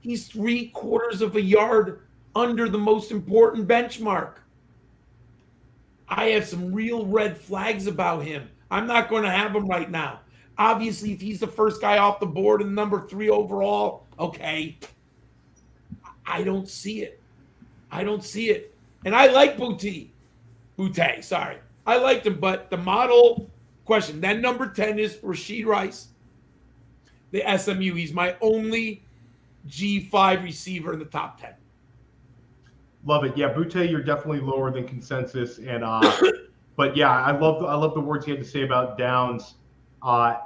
He's 3/4 of a yard under the most important benchmark. I have some real red flags about him. I'm not going to have him right now. Obviously, if he's the first guy off the board and number 3 overall, okay. I don't see it. And I like Boutte, sorry. I liked him, but the model question. Then number 10 is Rashid Rice, the SMU. He's my only G5 receiver in the top 10. Love it. Yeah, Boutte, you're definitely lower than consensus. And but yeah, I love the words he had to say about Downs.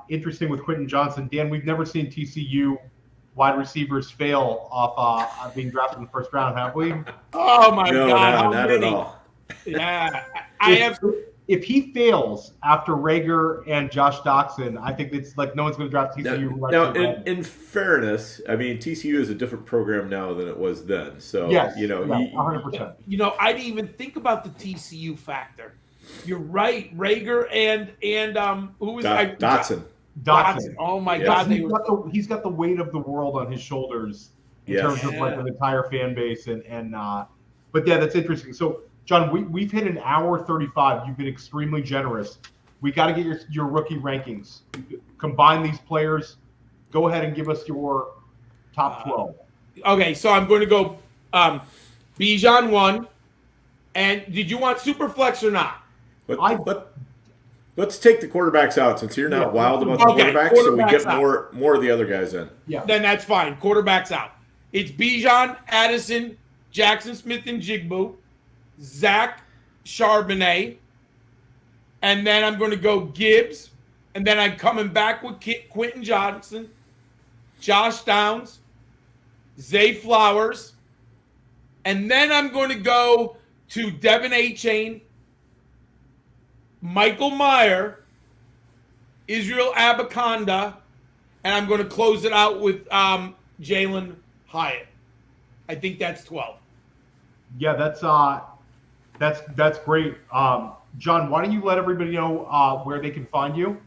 Interesting with Quentin Johnson. Dan, we've never seen TCU wide receivers fail off being drafted in the first round, have we? Oh my No, God! no, How not many? at all. Yeah, I have. If he fails after Rager and Josh Doxson, I think it's like no one's going to draft TCU. Now, in fairness, I mean, TCU is a different program now than it was then. So, yes, you know, 100%. You know, I didn't even think about the TCU factor. You're right, Rager and who was Dotson. Dotson. Oh my Yes. God, He's got the weight of the world on his shoulders in terms of like an entire fan base and but yeah, that's interesting. So John, we've hit an hour 35. You've been extremely generous. We got to get your rookie rankings. Combine these players. Go ahead and give us your top 12. Okay, so I'm going to go Bijan 1. And did you want Superflex or not? Let's take the quarterbacks out since you're not wild about the quarterbacks, so we get more of the other guys in. Yeah. Then that's fine. Quarterbacks out. It's Bijan, Addison, Jaxon Smith-Njigba, Zach Charbonnet, and then I'm going to go Gibbs, and then I'm coming back with Quentin Johnson, Josh Downs, Zay Flowers, and then I'm going to go to Devin Achane, Michael Meyer, Israel Abaconda, and I'm going to close it out with Jalen Hyatt. I think that's 12. Yeah, that's great. John, why don't you let everybody know where they can find you?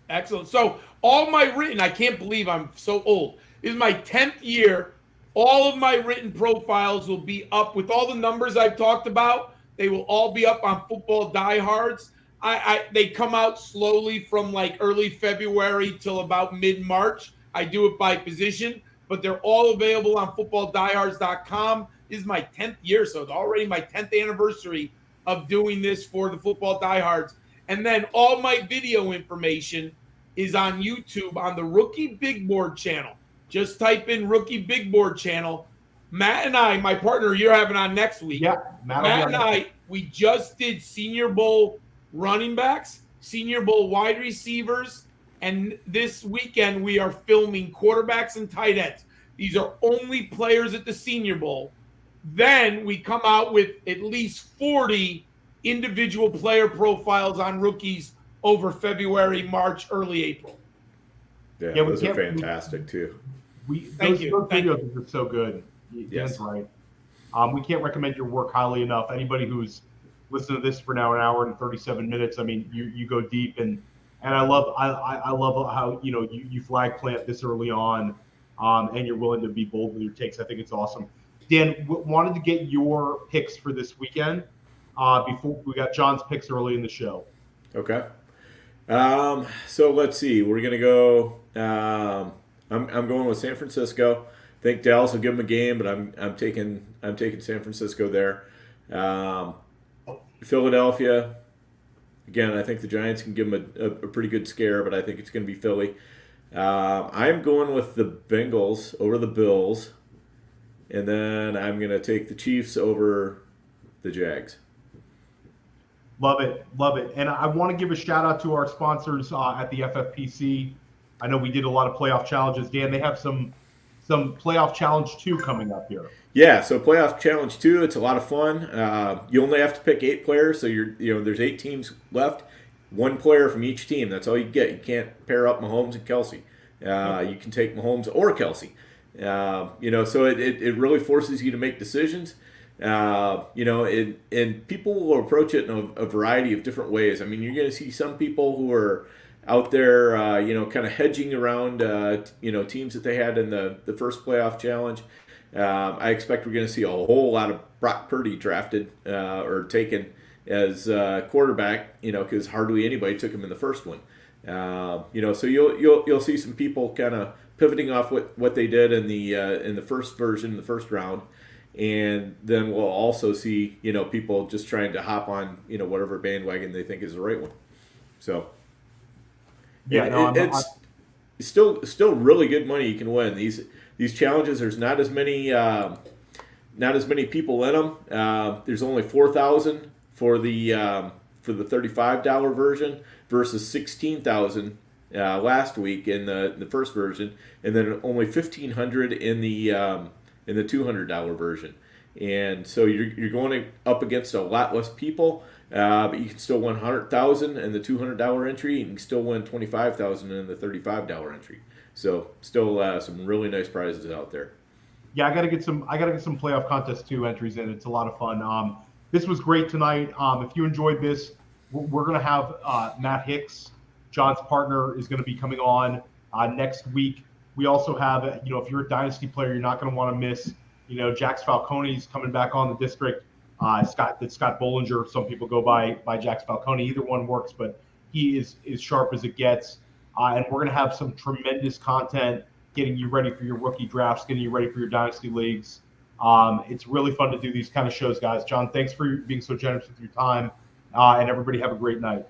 Excellent. So all my written, I can't believe I'm so old. This is my 10th year. All of my written profiles will be up with all the numbers I've talked about. They will all be up on Football Diehards. They come out slowly from like early February till about mid-March. I do it by position, but they're all available on footballdiehards.com. This is my 10th year, so it's already my 10th anniversary of doing this for the Football Diehards. And then all my video information is on YouTube on the Rookie Big Board channel. Just type in Rookie Big Board channel. Matt and I, my partner, you're having on next week. Yeah, Matt and I, we just did Senior Bowl running backs, Senior Bowl wide receivers, and this weekend we are filming quarterbacks and tight ends. These are only players at the Senior Bowl. Then we come out with at least 40 individual player profiles on rookies over February, March, early April. Yeah, those are fantastic too. Those videos are so good. Dan's right. We can't recommend your work highly enough. Anybody who's listened to this for now an hour and 37 minutes, I mean, you go deep and I love how you flag plant this early on, and you're willing to be bold with your takes. I think it's awesome. Dan, wanted to get your picks for this weekend before we got John's picks early in the show. Okay. So let's see. We're gonna go. I'm going with San Francisco. I think Dallas will give them a game, but I'm taking San Francisco there. Philadelphia. Again, I think the Giants can give them a pretty good scare, but I think it's going to be Philly. I'm going with the Bengals over the Bills, and then I'm going to take the Chiefs over the Jags. Love it. And I want to give a shout out to our sponsors at the FFPC. I know we did a lot of playoff challenges. Dan, they have some playoff challenge 2 coming up here. Yeah, so playoff challenge 2, it's a lot of fun. You only have to pick 8 players, so there's 8 teams left. 1 player from each team. That's all you get. You can't pair up Mahomes and Kelsey. You can take Mahomes or Kelsey. So it really forces you to make decisions. And people will approach it in a variety of different ways. I mean, you're going to see some people who are out there, kind of hedging around, teams that they had in the first playoff challenge. I expect we're going to see a whole lot of Brock Purdy drafted or taken as quarterback, because hardly anybody took him in the first one. So you'll see some people kind of pivoting off what they did in the first version, the first round. And then we'll also see, people just trying to hop on, whatever bandwagon they think is the right one. So, it's still really good money you can win. These challenges, there's not as many people in them. There's only 4,000 for the for the $35 version versus $16,000 last week in the first version, and then only $1,500 in the $200 version. And so you're going up against a lot less people, but you can still win $100,000 in the $200 entry, and you can still win $25,000 in the $35 entry. So still some really nice prizes out there. Yeah, I gotta get some playoff contest 2 entries in. It's a lot of fun. This was great tonight. If you enjoyed this, we're gonna have Matt Hicks, John's partner, is gonna be coming on next week. We also have, if you're a dynasty player, you're not gonna want to miss. Jax Falcone's coming back on the district. Scott Bollinger. Some people go by Jax Falcone. Either one works, but he is as sharp as it gets. And we're gonna have some tremendous content, getting you ready for your rookie drafts, getting you ready for your dynasty leagues. It's really fun to do these kind of shows, guys. John, thanks for being so generous with your time, and everybody have a great night.